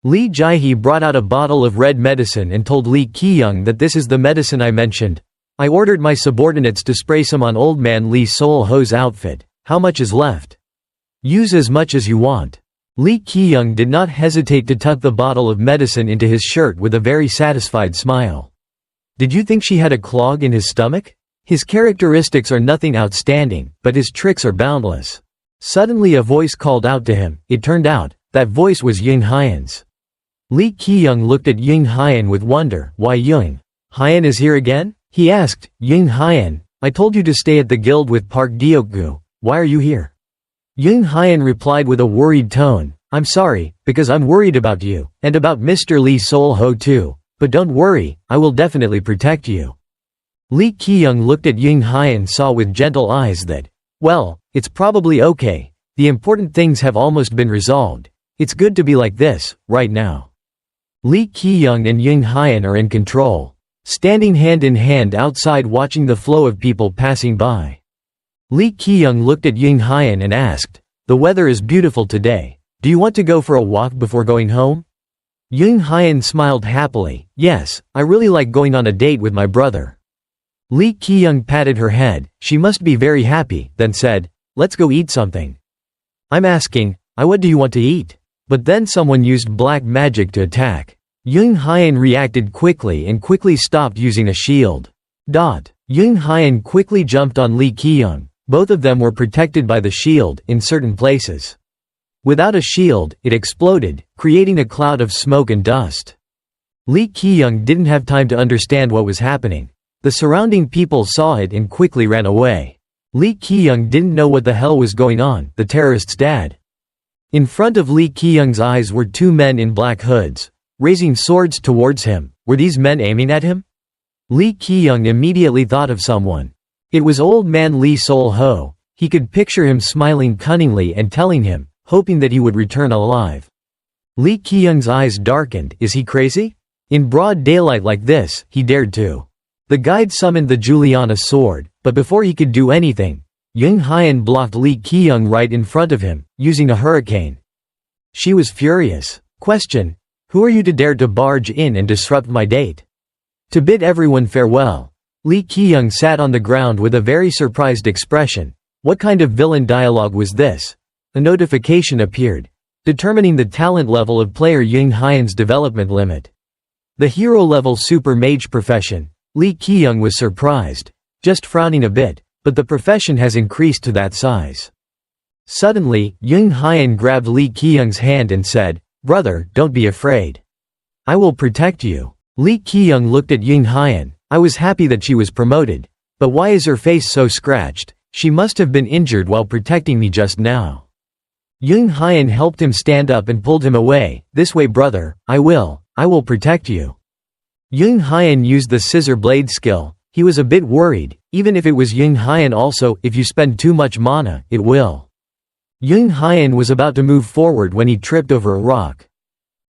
Lee Jae-hee brought out a bottle of red medicine and told Lee Ki-young that this is the medicine I mentioned. I ordered my subordinates to spray some on old man Lee Sol-ho's outfit. How much is left? Use as much as you want. Lee Ki-young did not hesitate to tuck the bottle of medicine into his shirt with a very satisfied smile. Did you think she had a clog in his stomach? His characteristics are nothing outstanding, but his tricks are boundless. Suddenly a voice called out to him. It turned out, that voice was Ying Hayen's. Lee Ki-young looked at Ying Hayen with wonder. Why Ying Hayen is here again? He asked. Ying Hayen, I told you to stay at the guild with Park Deokgu. Why are you here? Ying Hayen replied with a worried tone. I'm sorry, because I'm worried about you, and about Mr. Lee Sol-ho too. But don't worry, I will definitely protect you. Lee Ki-young looked at Ying Hayen, saw with gentle eyes that, well, it's probably okay. The important things have almost been resolved. It's good to be like this, right now. Lee Ki-young and Ying Hayen are in control, standing hand in hand outside watching the flow of people passing by. Lee Ki-young looked at Ying Hayen and asked, the weather is beautiful today. Do you want to go for a walk before going home? Ying Hayen smiled happily. Yes, I really like going on a date with my brother. Lee Ki-young patted her head. She must be very happy, then said, let's go eat something. I'm asking, what do you want to eat? But then someone used black magic to attack. Ying Hayen reacted quickly and quickly stopped using a shield. Ying Hayen quickly jumped on Lee Ki-young. Both of them were protected by the shield in certain places. Without a shield, it exploded, creating a cloud of smoke and dust. Lee Ki-young didn't have time to understand what was happening. The surrounding people saw it and quickly ran away. Lee Ki-young didn't know what the hell was going on. The terrorist's dad. In front of Lee Ki-young's eyes were two men in black hoods, raising swords towards him. Were these men aiming at him? Lee Ki-young immediately thought of someone. It was old man Lee Sol-ho. He could picture him smiling cunningly and telling him, hoping that he would return alive. Lee Ki-young's eyes darkened. Is he crazy? In broad daylight like this, he dared to. The guide summoned the Juliana sword, but before he could do anything, Ying Hayen blocked Lee Ki-young right in front of him, using a hurricane. She was furious. Question: who are you to dare to barge in and disrupt my date? To bid everyone farewell, Lee Ki-young sat on the ground with a very surprised expression. What kind of villain dialogue was this? A notification appeared, determining the talent level of player Ying Hayen's development limit. The hero-level super mage profession. Lee Ki-young was surprised, just frowning a bit, but the profession has increased to that size. Suddenly, Ying Hayen grabbed Lee Ki-young's hand and said, brother, don't be afraid. I will protect you. Lee Ki-young looked at Ying Hayen. I was happy that she was promoted. But why is her face so scratched? She must have been injured while protecting me just now. Ying Hayen helped him stand up and pulled him away. This way brother, I will protect you. Ying Hayen used the scissor blade skill. He was a bit worried, even if it was Ying Hayen also, if you spend too much mana, it will. Ying Hayen was about to move forward when he tripped over a rock.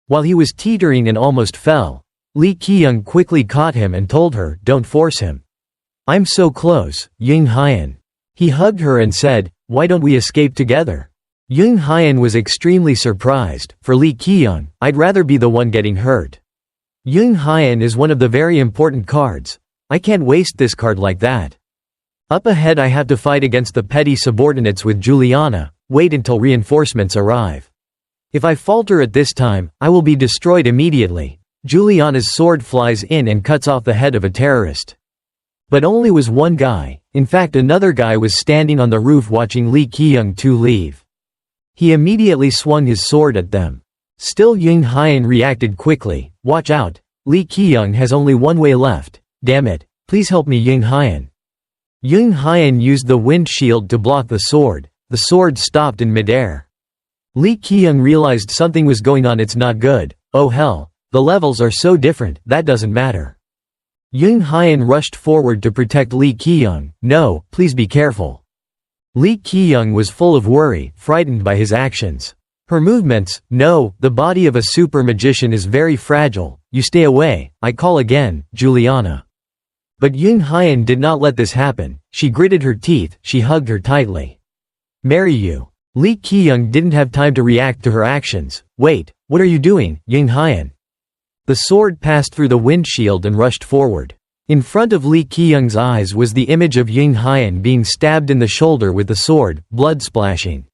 While he was teetering and almost fell, Lee Ki-young quickly caught him and told her, don't force him. I'm so close, Ying Hayen. He hugged her and said, why don't we escape together? Ying Hayen was extremely surprised. For Lee Ki-young, I'd rather be the one getting hurt. Ying Hayen is one of the very important cards. I can't waste this card like that. Up ahead I have to fight against the petty subordinates with Juliana. Wait until reinforcements arrive. If I falter at this time, I will be destroyed immediately. Juliana's sword flies in and cuts off the head of a terrorist. But only was one guy. In fact, another guy was standing on the roof watching Lee Ki-young leave. He immediately swung his sword at them. Still Ying Hayen reacted quickly. Watch out. Lee Ki-young has only one way left. Damn it. Please help me Ying Hayen. Ying Hayen used the wind shield to block the sword. The sword stopped in midair. Lee Ki-young realized something was going on. It's not good. Oh hell. The levels are so different, that doesn't matter. Ying Hayen rushed forward to protect Lee Ki-young. No, please be careful. Lee Ki-young was full of worry, frightened by his actions. Her movements, no, the body of a super magician is very fragile. You stay away, I call again, Juliana. But Ying Hayen did not let this happen. She gritted her teeth, she hugged her tightly. Marry you. Lee Ki-young didn't have time to react to her actions. Wait, What are you doing, Ying Hayen? The sword passed through the windshield and rushed forward. In front of Lee Ki-young's eyes was the image of Ying Hayen being stabbed in the shoulder with the sword, blood splashing.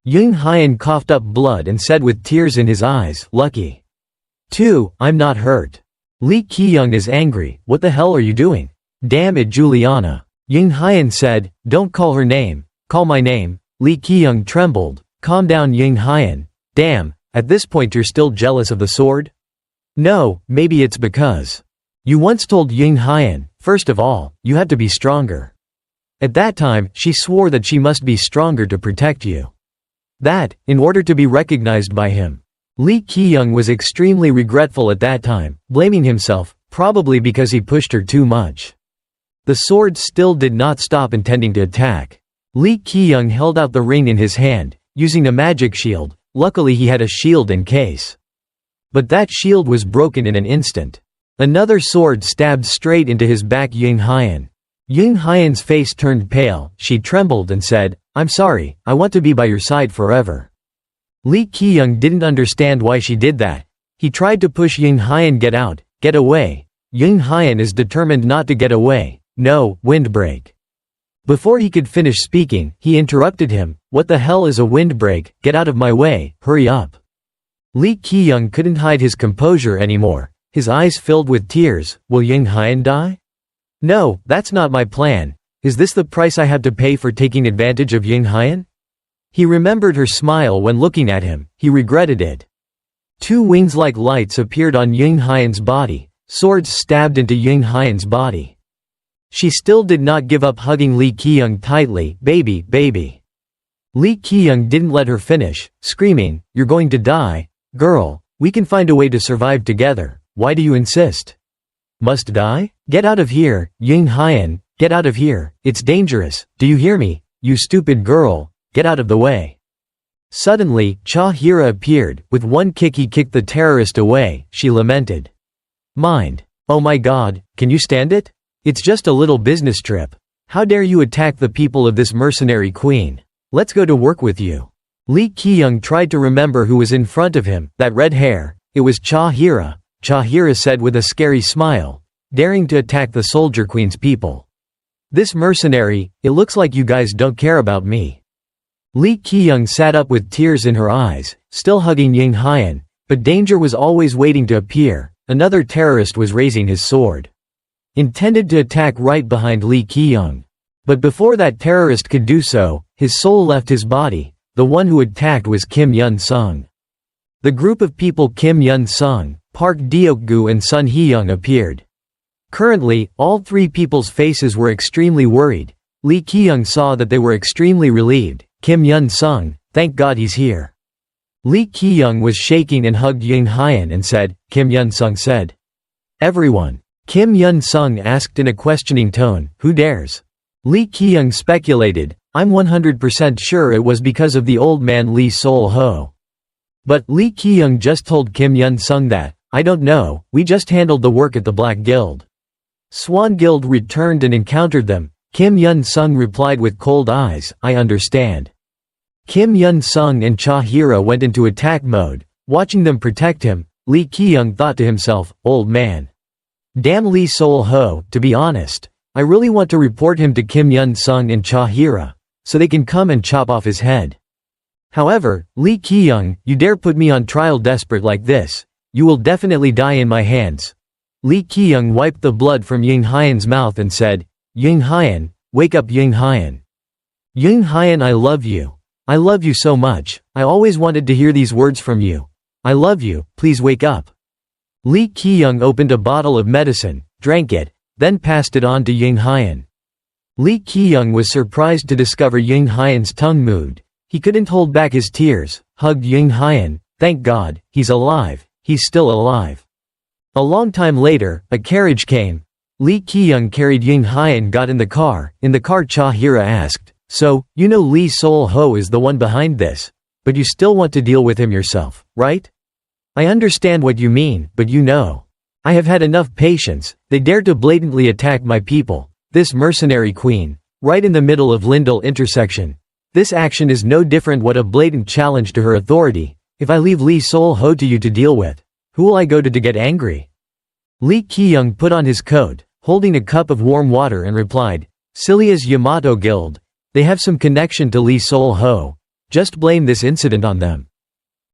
Ying Hayen coughed up blood and said with tears in his eyes, "Lucky. 2, I'm not hurt." Lee Ki-young is angry. "What the hell are you doing?" "Damn it, Juliana." Ying Hayen said, "Don't call her name. Call my name." Lee Ki-young trembled. "Calm down, Ying Hayen. Damn, at this point you're still jealous of the sword?" "No, maybe it's because you once told Ying Hayen, first of all, you have to be stronger. At that time, she swore that she must be stronger to protect you. That, in order to be recognized by him." Lee Ki-young was extremely regretful at that time, blaming himself, probably because he pushed her too much. The sword still did not stop intending to attack. Lee Ki-young held out the ring in his hand, using a magic shield. Luckily he had a shield in case. But that shield was broken in an instant. Another sword stabbed straight into his back. Ying Hayen. Ying Hayen's face turned pale, she trembled and said, "I'm sorry, I want to be by your side forever." Lee Ki-young didn't understand why she did that. He tried to push Ying Hayen get away. Ying Hayen is determined not to get away. "No, windbreak." Before he could finish speaking, he interrupted him. "What the hell is a windbreak? Get out of my way, hurry up." Lee Ki-young couldn't hide his composure anymore. His eyes filled with tears. "Will Ying Hayen die?" "No, that's not my plan. Is this the price I have to pay for taking advantage of Ying Hayen?" He remembered her smile when looking at him. He regretted it. 2 wings like lights appeared on Ying Hayen's body. Swords stabbed into Ying Hayen's body. She still did not give up, hugging Lee Ki-young tightly. "Baby, baby." Lee Ki-young didn't let her finish, screaming, "You're going to die. Girl, we can find a way to survive together. Why do you insist? Must die? Get out of here, Ying Hayen, get out of here. It's dangerous, do you hear me? You stupid girl, get out of the way." Suddenly, Cha-hira appeared. With one kick he kicked the terrorist away. She lamented. "Mind. Oh my god, can you stand it? It's just a little business trip. How dare you attack the people of this mercenary queen? Let's go to work with you." Lee Ki-young tried to remember who was in front of him. That red hair. It was Cha-hira. Cha-hira said with a scary smile, "Daring to attack the soldier queen's people. This mercenary, it looks like you guys don't care about me." Lee Ki-young sat up with tears in her eyes, still hugging Ying Hayen, but danger was always waiting to appear. Another terrorist was raising his sword, intended to attack right behind Lee Ki-young. But before that terrorist could do so, his soul left his body. The one who attacked was Kim Hyunsung. The group of people Kim Hyunsung, Park Deokgu and Sun Hee-young appeared. Currently, all 3 people's faces were extremely worried. Lee Ki-young saw that they were extremely relieved. "Kim Hyunsung, thank God he's here." Lee Ki-young was shaking and hugged Ying Hayen and said, Kim Hyunsung said. "Everyone." Kim Hyunsung asked in a questioning tone, "Who dares?" Lee Ki-young speculated, "I'm 100% sure it was because of the old man Lee Sol-ho." But Lee Ki-young just told Kim Hyunsung that, "I don't know, we just handled the work at the Black Guild." Swan Guild returned and encountered them. Kim Hyunsung replied with cold eyes, "I understand." Kim Hyunsung and Cha-hira went into attack mode. Watching them protect him, Lee Ki-young thought to himself, "Old man. Damn Lee Sol-ho, to be honest. I really want to report him to Kim Hyunsung and Cha-hira, so they can come and chop off his head. However, Lee Ki-young, you dare put me on trial desperate like this, you will definitely die in my hands." Lee Ki-young wiped the blood from Ying Hayen's mouth and said, "Ying Hayen, wake up Ying Hayen. Ying Hayen, I love you. I love you so much, I always wanted to hear these words from you. I love you, please wake up." Lee Ki-young opened a bottle of medicine, drank it, then passed it on to Ying Hayen. Lee Ki-young was surprised to discover Ying Hayen's tongue moved. He couldn't hold back his tears, hugged Ying Hayen. "Thank God, he's alive, he's still alive." A long time later, a carriage came. Lee Ki-young carried Ying Hayen got in the car. In the car Cha-hira asked, "So, you know Lee Sol-ho is the one behind this, but you still want to deal with him yourself, right? I understand what you mean, but you know. I have had enough patience, they dare to blatantly attack my people, this mercenary queen, right in the middle of Lindell intersection. This action is no different what a blatant challenge to her authority. If I leave Lee Sol-ho to you to deal with, who will I go to get angry? Lee Ki-young put on his coat, holding a cup of warm water, and replied, Celia's Yamato Guild. They have some connection to Lee Sol-ho. Just blame this incident on them.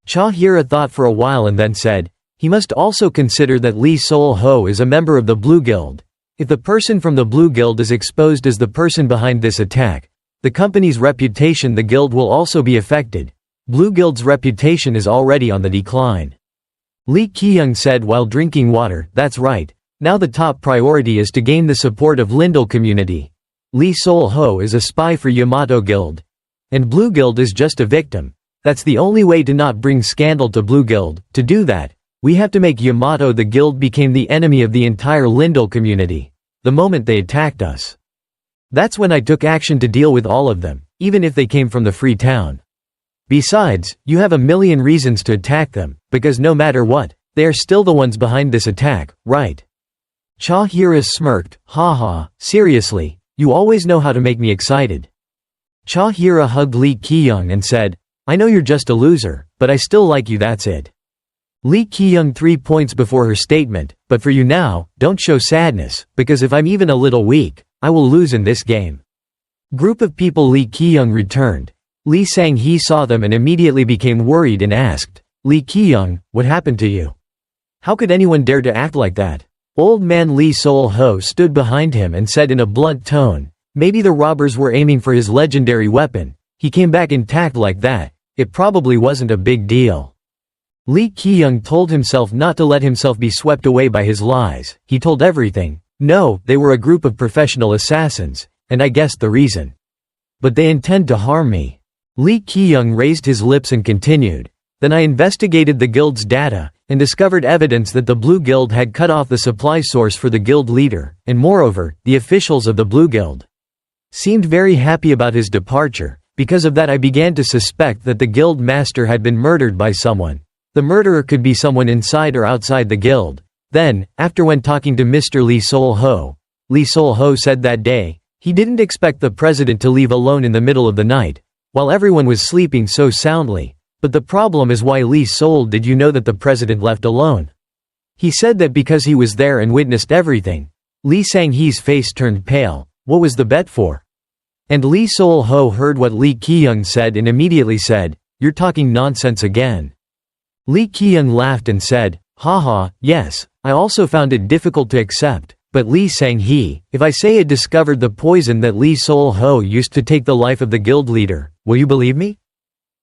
Cha Hira thought for a while and then said, he must also consider that Lee Sol-ho is a member of the Blue Guild. If the person from the Blue Guild is exposed as the person behind this attack, the company's reputation, the guild will also be affected. Blue Guild's reputation is already on the decline. Lee Ki-young said while drinking water, that's right. Now the top priority is to gain the support of Lindell community. Lee Sol-ho is a spy for Yamato Guild. And Blue Guild is just a victim. That's the only way to not bring scandal to Blue Guild. To do that, we have to make Yamato the guild became the enemy of the entire Lindell community. The moment they attacked us. That's when I took action to deal with all of them, even if they came from the free town. Besides, you have a million reasons to attack them, because no matter what, they are still the ones behind this attack, right? Cha Hira smirked, haha, seriously, you always know how to make me excited. Cha Hira hugged Lee Ki-young and said, I know you're just a loser, but I still like you, that's it. Lee Ki-young 3 points before her statement, but for you now, don't show sadness, because if I'm even a little weak, I will lose in this game. Group of people. Lee Ki-young returned. Lee Sang-hee saw them and immediately became worried and asked, Lee Ki-young, what happened to you? How could anyone dare to act like that? Old man Lee Sol-ho stood behind him and said in a blunt tone, maybe the robbers were aiming for his legendary weapon. He came back intact like that. It probably wasn't a big deal. Lee Ki-young told himself not to let himself be swept away by his lies. He told everything. No, they were a group of professional assassins, and I guessed the reason. But they intend to harm me. Lee Ki-young raised his lips and continued. Then I investigated the guild's data, and discovered evidence that the Blue Guild had cut off the supply source for the guild leader, and moreover, the officials of the Blue Guild seemed very happy about his departure. Because of that I began to suspect that the guild master had been murdered by someone. The murderer could be someone inside or outside the guild. Then, when talking to Mr. Lee Sol-ho said that day, he didn't expect the president to leave alone in the middle of the night, while everyone was sleeping so soundly. But the problem is, why Lee Sol did you know that the president left alone? He said that because he was there and witnessed everything. Lee Sang-hee's face turned pale. What was the bet for? And Lee Sol-ho heard what Lee Ki-young said and immediately said, you're talking nonsense again. Lee Ki-young laughed and said, haha, yes, I also found it difficult to accept, but Lee Sang-hee, if I say I discovered the poison that Lee Sol-ho used to take the life of the guild leader, will you believe me?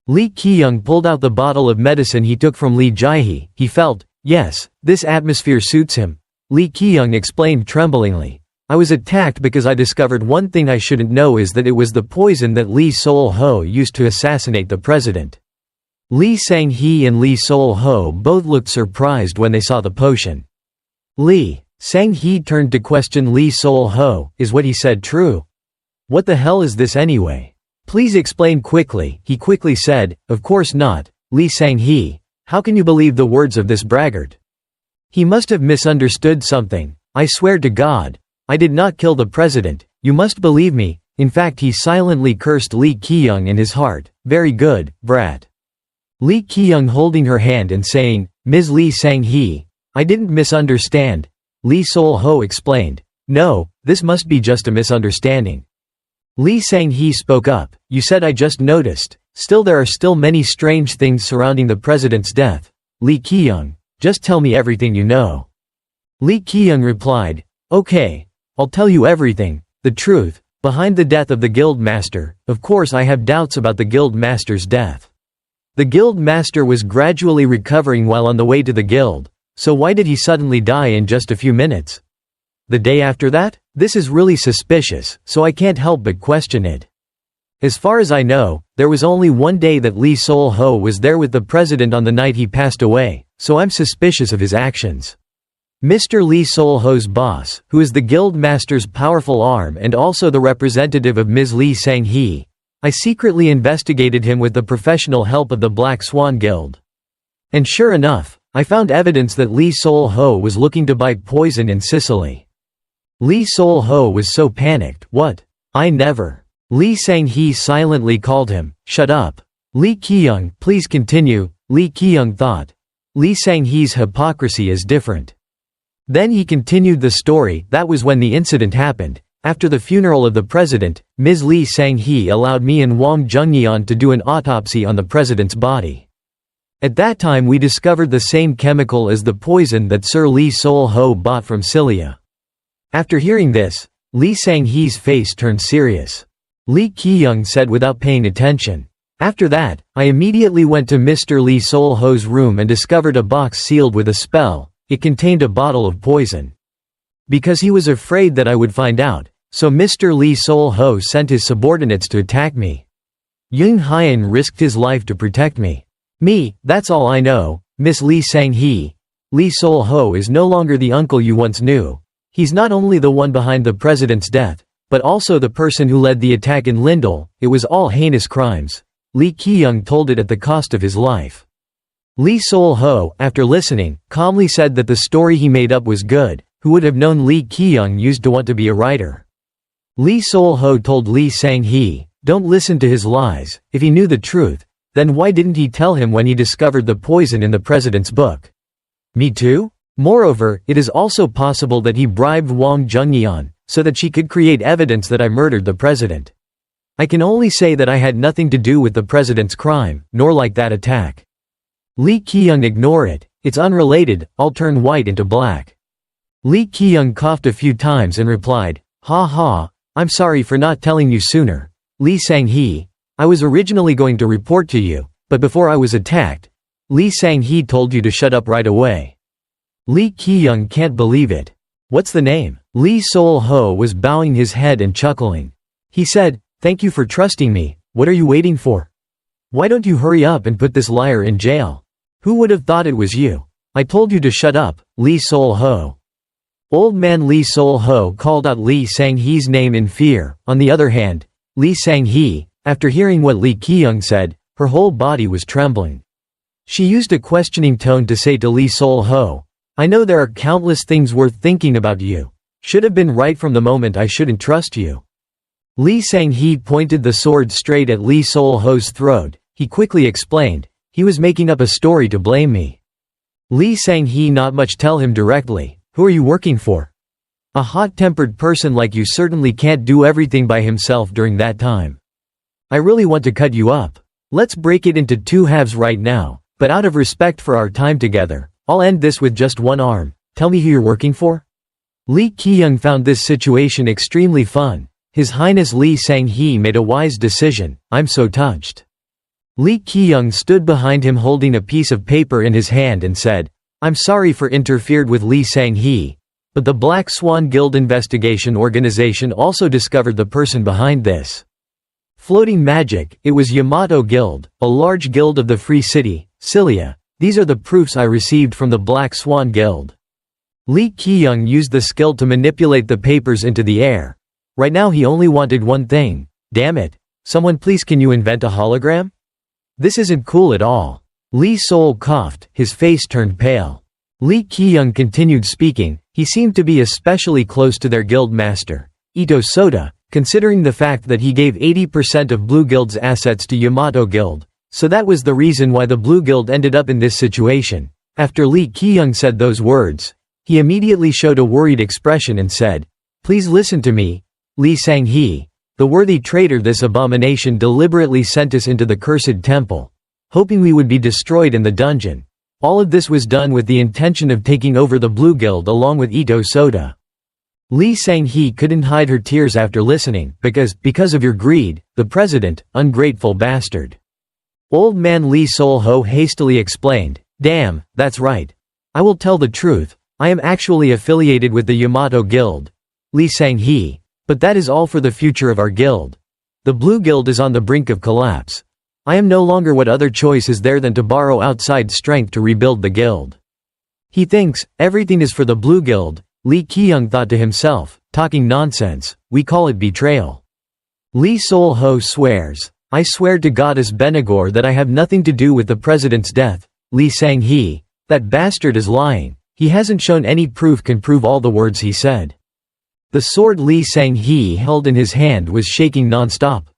Lee Ki-young pulled out the bottle of medicine he took from Lee Jae-hee. He felt, yes, this atmosphere suits him. Lee Ki-young explained tremblingly. I was attacked because I discovered one thing I shouldn't know, is that it was the poison that Lee Sol-ho used to assassinate the president. Lee Sang-hee and Lee Sol-ho both looked surprised when they saw the potion. Lee Sang-hee turned to question Lee Sol-ho, is what he said true? What the hell is this anyway? Please explain quickly, he quickly said. Of course not, Lee Sang-hee. How can you believe the words of this braggart? He must have misunderstood something. I swear to God, I did not kill the president, you must believe me. In fact, he silently cursed Lee Ki-young in his heart. Very good, brat. Lee Ki-young holding her hand and saying, Ms. Lee Sang-hee, I didn't misunderstand. Lee Sol-ho explained. No, this must be just a misunderstanding. Lee Sang-hee spoke up. You said I just noticed. Still, there are still many strange things surrounding the president's death. Lee Ki-young, just tell me everything you know. Lee Ki-young replied, okay, I'll tell you everything, the truth, behind the death of the guild master. Of course I have doubts about the guild master's death. The guild master was gradually recovering while on the way to the guild, so why did he suddenly die in just a few minutes? The day after that? This is really suspicious, so I can't help but question it. As far as I know, there was only one day that Lee Sol-ho was there with the president on the night he passed away, so I'm suspicious of his actions. Mr. Lee Sol-ho's boss, who is the guild master's powerful arm and also the representative of Ms. Lee Sang-hee, I secretly investigated him with the professional help of the Black Swan Guild. And sure enough, I found evidence that Lee Sol-ho was looking to buy poison in Sicily. Lee Sol-ho was so panicked. What? I never. Lee Sang-hee silently called him. Shut up. Lee Ki-young, please continue. Lee Ki-young thought. Lee Sang-hee's hypocrisy is different. Then he continued the story. That was when the incident happened. After the funeral of the president, Ms. Lee Sang-hee allowed me and Wang Junyeon to do an autopsy on the president's body. At that time we discovered the same chemical as the poison that Sir Lee Sol-ho bought from Cilia. After hearing this, Lee Sang-hee's face turned serious. Lee Ki-young said without paying attention. After that, I immediately went to Mr. Lee Sol-ho's room and discovered a box sealed with a spell. It contained a bottle of poison. Because he was afraid that I would find out, so Mr. Lee Sol-ho sent his subordinates to attack me. Ying Hayen risked his life to protect me. That's all I know, Miss Lee Sang-hee. Lee Sol-ho is no longer the uncle you once knew. He's not only the one behind the president's death, but also the person who led the attack in Lindell. It was all heinous crimes. Lee Ki-young told it at the cost of his life. Lee Sol-ho, after listening, calmly said that the story he made up was good. Who would have known Lee Ki-young used to want to be a writer? Lee Sol-ho told Lee Sang-hee, don't listen to his lies. If he knew the truth, then why didn't he tell him when he discovered the poison in the president's book? Me too? Moreover, it is also possible that he bribed Wang Junyeon, so that she could create evidence that I murdered the president. I can only say that I had nothing to do with the president's crime, nor like that attack. Lee Ki-young, ignore it, it's unrelated. I'll turn white into black. Lee Ki-young coughed a few times and replied, ha ha, I'm sorry for not telling you sooner. Lee Sang-hee, I was originally going to report to you, but before I was attacked, Lee Sang-hee told you to shut up right away. Lee Ki-young can't believe it. What's the name? Lee Sol-ho was bowing his head and chuckling. He said, thank you for trusting me. What are you waiting for? Why don't you hurry up and put this liar in jail? Who would have thought it was you? I told you to shut up, Lee Sol-ho. Old man Lee Sol-ho called out Lee Sang-hee's name in fear. On the other hand, Lee Sang-hee, after hearing what Lee Ki-young said, her whole body was trembling. She used a questioning tone to say to Lee Sol-ho, I know there are countless things worth thinking about you. Should have been right from the moment. I shouldn't trust you. Lee Sang-hee pointed the sword straight at Lee Sol-ho's throat. He quickly explained, he was making up a story to blame me. Lee Sang-hee, not much. Tell him directly. Who are you working for? A hot-tempered person like you certainly can't do everything by himself during that time. I really want to cut you up. Let's break it into two halves right now, but out of respect for our time together, I'll end this with just one arm. Tell me who you're working for? Lee Ki-young found this situation extremely fun. His Highness Lee Sang-hee made a wise decision. I'm so touched. Lee Ki-young stood behind him holding a piece of paper in his hand and said, I'm sorry for interfered with Lee Sang-hee, but the Black Swan Guild investigation organization also discovered the person behind this. Floating magic, it was Yamato Guild, a large guild of the Free City, Cilia. These are the proofs I received from the Black Swan Guild. Lee Ki-young used the skill to manipulate the papers into the air. Right now he only wanted one thing. Damn it. Someone please, can you invent a hologram? This isn't cool at all. Lee Sol coughed, his face turned pale. Lee Ki-young continued speaking. He seemed to be especially close to their guild master, Ito Soda, considering the fact that he gave 80% of Blue Guild's assets to Yamato Guild, so that was the reason why the Blue Guild ended up in this situation. After Lee Ki-young said those words, he immediately showed a worried expression and said, please listen to me, Lee Sang-hee. The worthy traitor, this abomination deliberately sent us into the cursed temple, hoping we would be destroyed in the dungeon. All of this was done with the intention of taking over the Blue Guild along with Ito Soda. Lee Sang-hee couldn't hide her tears after listening, because of your greed, the president, ungrateful bastard. Old man Lee Sol-ho hastily explained, damn, that's right. I will tell the truth, I am actually affiliated with the Yamato Guild, Lee Sang-hee, but that is all for the future of our guild. The Blue Guild is on the brink of collapse. I am no longer. What other choice is there than to borrow outside strength to rebuild the guild? He thinks, everything is for the Blue Guild, Lee Ki-young thought to himself, talking nonsense, we call it betrayal. Lee Sol-ho swears, I swear to Goddess Benigor that I have nothing to do with the president's death. Lee Sang-hee, that bastard is lying, he hasn't shown any proof can prove all the words he said. The sword Lee Sang-hee held in his hand was shaking non-stop.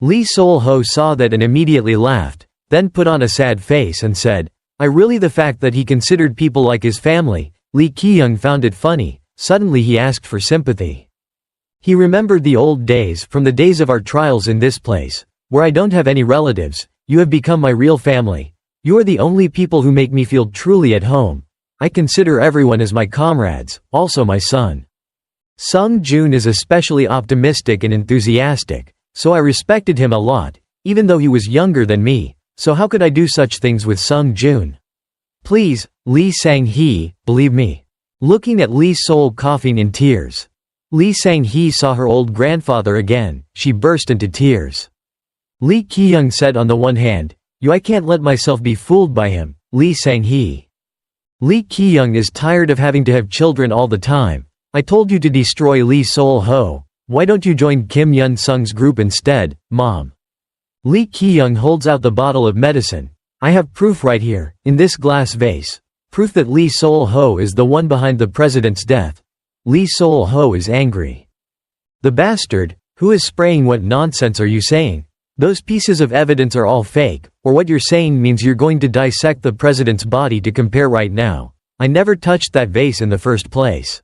Lee Sol-ho saw that and immediately laughed. then put on a sad face and said, "I really." The fact that he considered people like his family, Lee Ki-young found it funny. Suddenly he asked for sympathy. He remembered the old days, from the days of our trials in this place, where I don't have any relatives. You have become my real family. You are the only people who make me feel truly at home. I consider everyone as my comrades, also my son. Sung Joon is especially optimistic and enthusiastic, so I respected him a lot, even though he was younger than me, so how could I do such things with Sung Joon? Please, Lee Sang-hee, believe me. Looking at Lee Sol coughing in tears. Lee Sang-hee saw her old grandfather again. She burst into tears. Lee Ki-young said, on the one hand, I can't let myself be fooled by him, Lee Sang-hee. Lee Ki-young is tired of having to have children all the time. I told you to destroy Lee Sol-ho. Why don't you join Kim Yun-sung's group instead, Mom? Lee Ki-young holds out the bottle of medicine. I have proof right here, in this glass vase. Proof that Lee Sol-ho is the one behind the president's death. Lee Sol-ho is angry. The bastard, who is spraying? What nonsense are you saying? Those pieces of evidence are all fake, or what you're saying means you're going to dissect the president's body to compare right now. I never touched that vase in the first place.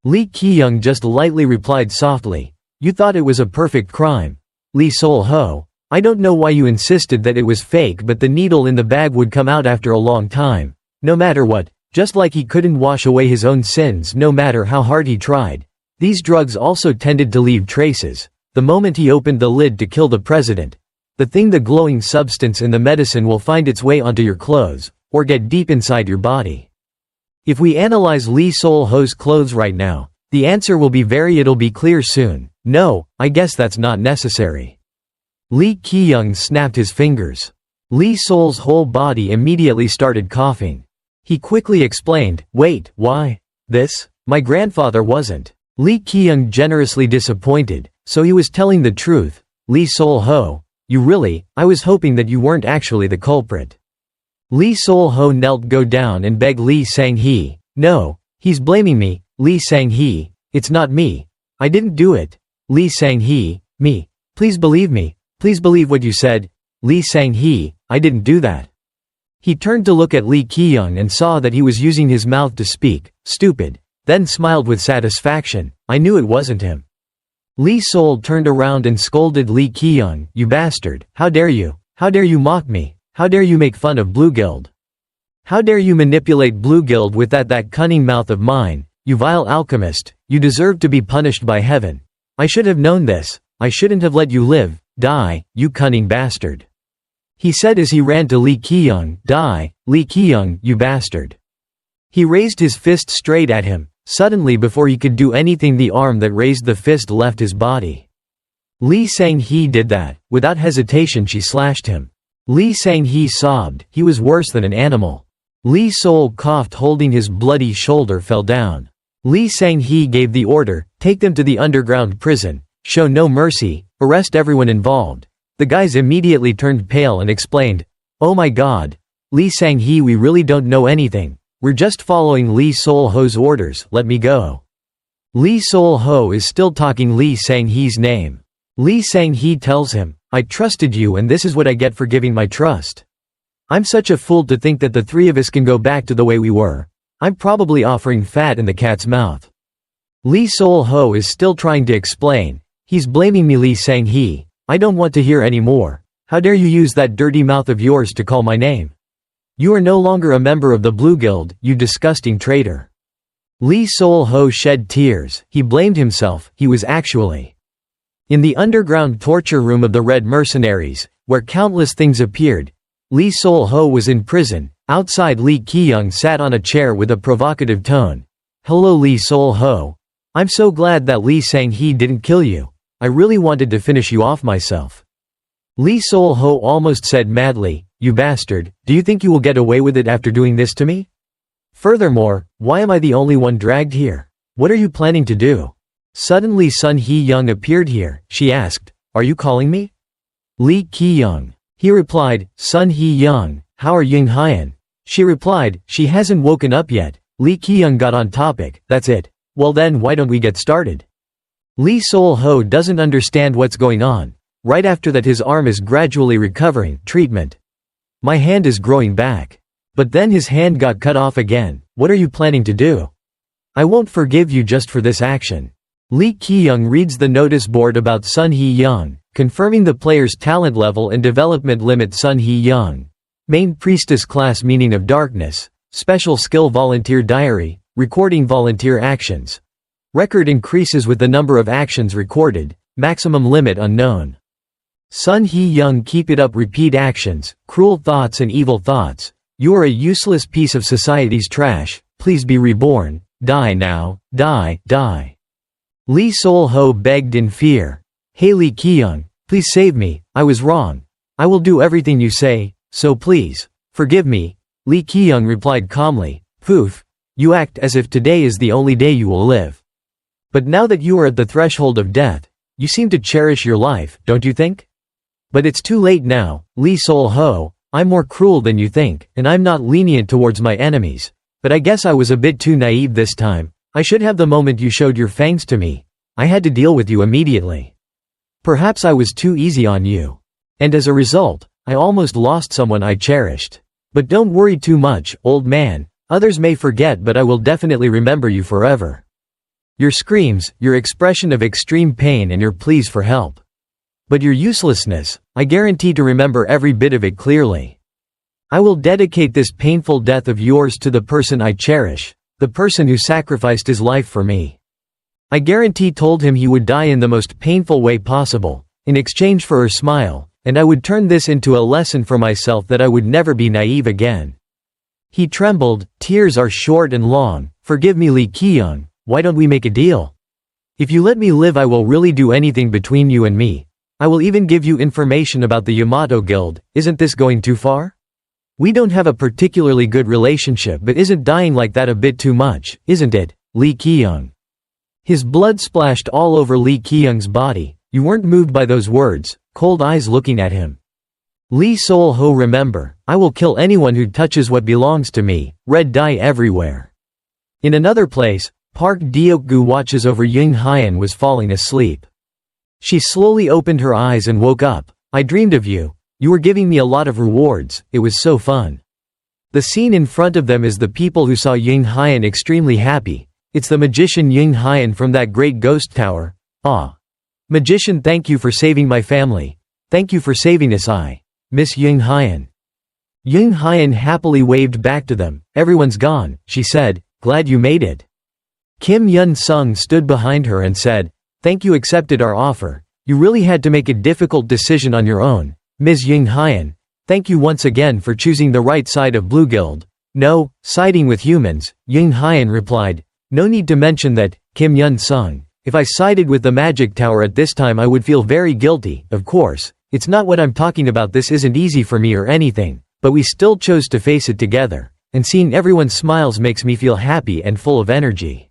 Lee Ki-young just lightly replied softly, you thought it was a perfect crime. Lee Sol-ho, I don't know why you insisted that it was fake, but the needle in the bag would come out after a long time. No matter what, just like he couldn't wash away his own sins no matter how hard he tried. These drugs also tended to leave traces. The moment he opened the lid to kill the president, the glowing substance in the medicine will find its way onto your clothes, or get deep inside your body. If we analyze Lee Sol-ho's clothes right now, the answer will be it'll be clear soon. No, I guess that's not necessary. Lee Ki-young snapped his fingers. Lee Sol's whole body immediately started coughing. He quickly explained, wait, why? This? My grandfather wasn't. Lee Ki-young generously disappointed, so he was telling the truth. Lee Sol-ho, I was hoping that you weren't actually the culprit. Lee Sol-ho knelt go down and begged Lee Sang-hee, no, he's blaming me, Lee Sang-hee, it's not me. I didn't do it. Lee Sang-hee, me. Please believe me, please believe what you said. Lee Sang-hee, I didn't do that. He turned to look at Lee Ki-young and saw that he was using his mouth to speak, stupid, then smiled with satisfaction. I knew it wasn't him. Lee Sol turned around and scolded Lee Ki-young, you bastard, how dare you mock me, how dare you make fun of Bluegild? How dare you manipulate Bluegild with that cunning mouth of mine, you vile alchemist, you deserve to be punished by heaven. I should have known this, I shouldn't have let you live, die, you cunning bastard. He said as he ran to Lee Ki-young, die, Lee Ki-young, you bastard. He raised his fist straight at him. Suddenly, before he could do anything, the arm that raised the fist left his body. Lee Sang-hee did that. Without hesitation she slashed him. Lee Sang-hee sobbed. He was worse than an animal. Lee Sol coughed, holding his bloody shoulder fell down. Lee Sang-hee gave the order, take them to the underground prison, show no mercy, arrest everyone involved. The guys immediately turned pale and explained, oh my god. Lee Sang-hee, we really don't know anything. We're just following Lee Sol-ho's orders, let me go. Lee Sol-ho is still talking Lee Sang-hee's name. Lee Sang-hee tells him, I trusted you and this is what I get for giving my trust. I'm such a fool to think that the three of us can go back to the way we were. I'm probably offering fat in the cat's mouth. Lee Sol-ho is still trying to explain. He's blaming me, Lee Sang-hee. I don't want to hear any more. How dare you use that dirty mouth of yours to call my name? You are no longer a member of the Bluegild, you disgusting traitor. Lee Sol-ho shed tears. He blamed himself. He was actually in the underground torture room of the Red Mercenaries, where countless things appeared. Lee Sol-ho was in prison. Outside, Lee Ki-young sat on a chair with a provocative tone. Hello, Lee Sol-ho. I'm so glad that Lee Sang-hee didn't kill you. I really wanted to finish you off myself. Lee Sol-ho almost said madly, you bastard, do you think you will get away with it after doing this to me? Furthermore, why am I the only one dragged here? What are you planning to do? Suddenly Sun Hee-young appeared here. She asked, are you calling me? Lee Ki-young. He replied, Sun Hee-young, how are Ying Hayen? She replied, she hasn't woken up yet. Lee Ki-young got on topic, that's it. Well then why don't we get started? Lee Sol-ho doesn't understand what's going on. Right after that his arm is gradually recovering. Treatment. My hand is growing back. But then his hand got cut off again. What are you planning to do? I won't forgive you just for this action. Lee Ki-young reads the notice board about Sun Hee-young, confirming the player's talent level and development limit. Sun Hee-young. Main Priestess Class, Meaning of Darkness. Special Skill, Volunteer Diary, recording volunteer actions. Record increases with the number of actions recorded, maximum limit unknown. Sun Hee-young, keep it up, repeat actions, cruel thoughts and evil thoughts. You are a useless piece of society's trash, please be reborn, die now, die, die. Lee Sol-ho begged in fear. Hey Lee Ki-young, please save me, I was wrong. I will do everything you say, so please, forgive me. Lee Ki-young replied calmly, poof, you act as if today is the only day you will live. But now that you are at the threshold of death, you seem to cherish your life, don't you think? But it's too late now, Lee Sol-ho, I'm more cruel than you think, and I'm not lenient towards my enemies. But I guess I was a bit too naive this time. I should have the moment you showed your fangs to me. I had to deal with you immediately. Perhaps I was too easy on you. And as a result, I almost lost someone I cherished. But don't worry too much, old man. Others may forget, but I will definitely remember you forever. Your screams, your expression of extreme pain, and your pleas for help. But your uselessness, I guarantee to remember every bit of it clearly. I will dedicate this painful death of yours to the person I cherish, the person who sacrificed his life for me. I guarantee told him he would die in the most painful way possible, in exchange for her smile, and I would turn this into a lesson for myself that I would never be naive again. He trembled, tears are short and long, forgive me Lee Ki-young, why don't we make a deal? If you let me live I will really do anything between you and me. I will even give you information about the Yamato Guild. Isn't this going too far? We don't have a particularly good relationship, but isn't dying like that a bit too much, isn't it, Lee Ki-young? His blood splashed all over Lee Ki-young's body. You weren't moved by those words, cold eyes looking at him. Lee Sol-ho, remember, I will kill anyone who touches what belongs to me, red dye everywhere. In another place, Park Deok-gu watches over Ying Hayen was falling asleep. She slowly opened her eyes and woke up. I dreamed of you. You were giving me a lot of rewards, it was so fun. The scene in front of them is the people who saw Ying Hayen extremely happy. It's the magician Ying Hayen from that great ghost tower. Ah. Magician, thank you for saving my family. Thank you for saving us. I miss Ying Hayen. Ying Hayen happily waved back to them. Everyone's gone, she said, glad you made it. Kim Hyunsung stood behind her and said, thank you accepted our offer. You really had to make a difficult decision on your own. Ms. Ying Hayen, thank you once again for choosing the right side of Blue Guild. No, siding with humans, Ying Hayen replied. No need to mention that, Kim Hyunsung. If I sided with the magic tower at this time I would feel very guilty, of course. It's not what I'm talking about, this isn't easy for me or anything. But we still chose to face it together. And seeing everyone's smiles makes me feel happy and full of energy.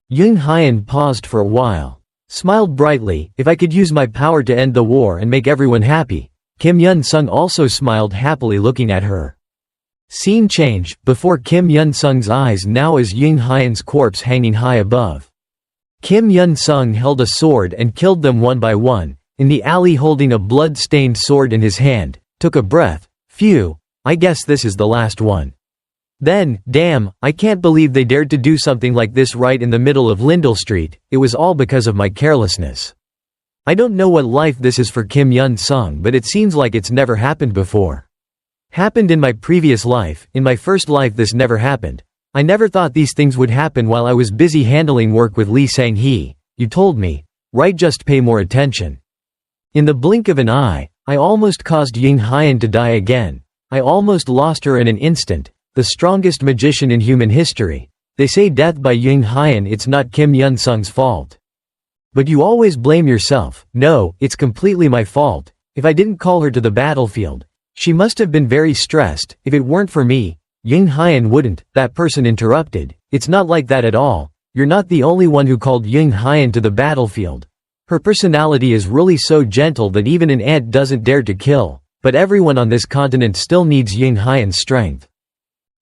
Ying Hayen paused for a while. Smiled brightly, if I could use my power to end the war and make everyone happy. Kim Hyunsung also smiled happily looking at her. Scene change, before Kim Hyunsung's eyes now is Ying Hayen's corpse hanging high above. Kim Hyunsung held a sword and killed them one by one, in the alley holding a blood-stained sword in his hand, took a breath, phew, I guess this is the last one. Then, damn, I can't believe they dared to do something like this right in the middle of Lindell Street, it was all because of my carelessness. I don't know what life this is for Kim Hyunsung, but it seems like it's never happened before. Happened in my previous life, in my first life this never happened. I never thought these things would happen while I was busy handling work with Lee Sang-hee. You told me, right, just pay more attention. In the blink of an eye, I almost caused Ying Hayen to die again. I almost lost her in an instant, the strongest magician in human history. They say death by Ying Hayen, it's not Kim Hyunsung's fault. But you always blame yourself. No, it's completely my fault. If I didn't call her to the battlefield, she must have been very stressed. If it weren't for me, Ying Hayen wouldn't. That person interrupted. It's not like that at all. You're not the only one who called Ying Hayen to the battlefield. Her personality is really so gentle that even an ant doesn't dare to kill. But everyone on this continent still needs Ying Hayen's strength.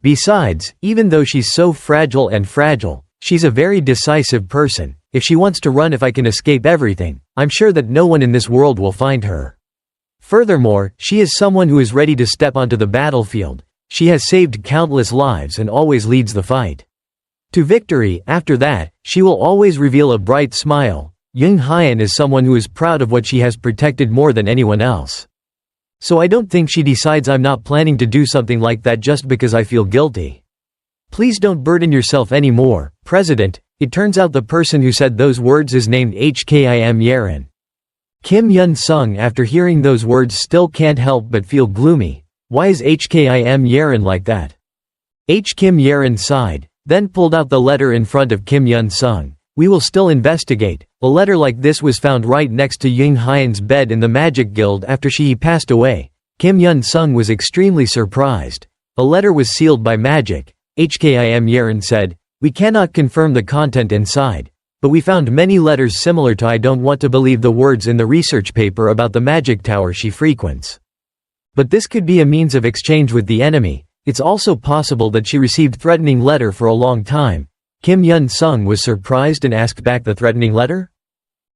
Besides, even though she's so fragile, she's a very decisive person. If she wants to run, if I can escape everything, I'm sure that no one in this world will find her. Furthermore, she is someone who is ready to step onto the battlefield. She has saved countless lives and always leads the fight to victory. After that, she will always reveal a bright smile. Ying Hayen is someone who is proud of what she has protected more than anyone else. So I don't think she decides I'm not planning to do something like that just because I feel guilty. Please don't burden yourself anymore, President. It turns out the person who said those words is named Hkim Yeren. Kim Hyunsung, after hearing those words, still can't help but feel gloomy. Why is Hkim Yeren like that? Kim Yeren sighed, then pulled out the letter in front of Kim Hyunsung. We will still investigate. A letter like this was found right next to Ying Hayen's bed in the Magic Guild after she passed away. Kim Hyunsung was extremely surprised. A letter was sealed by magic. Hkim Yeren said, "We cannot confirm the content inside, but we found many letters similar to I don't want to believe the words in the research paper about the magic tower she frequents. But this could be a means of exchange with the enemy. It's also possible that she received threatening letter for a long time." Kim Hyunsung was surprised and asked back, the threatening letter?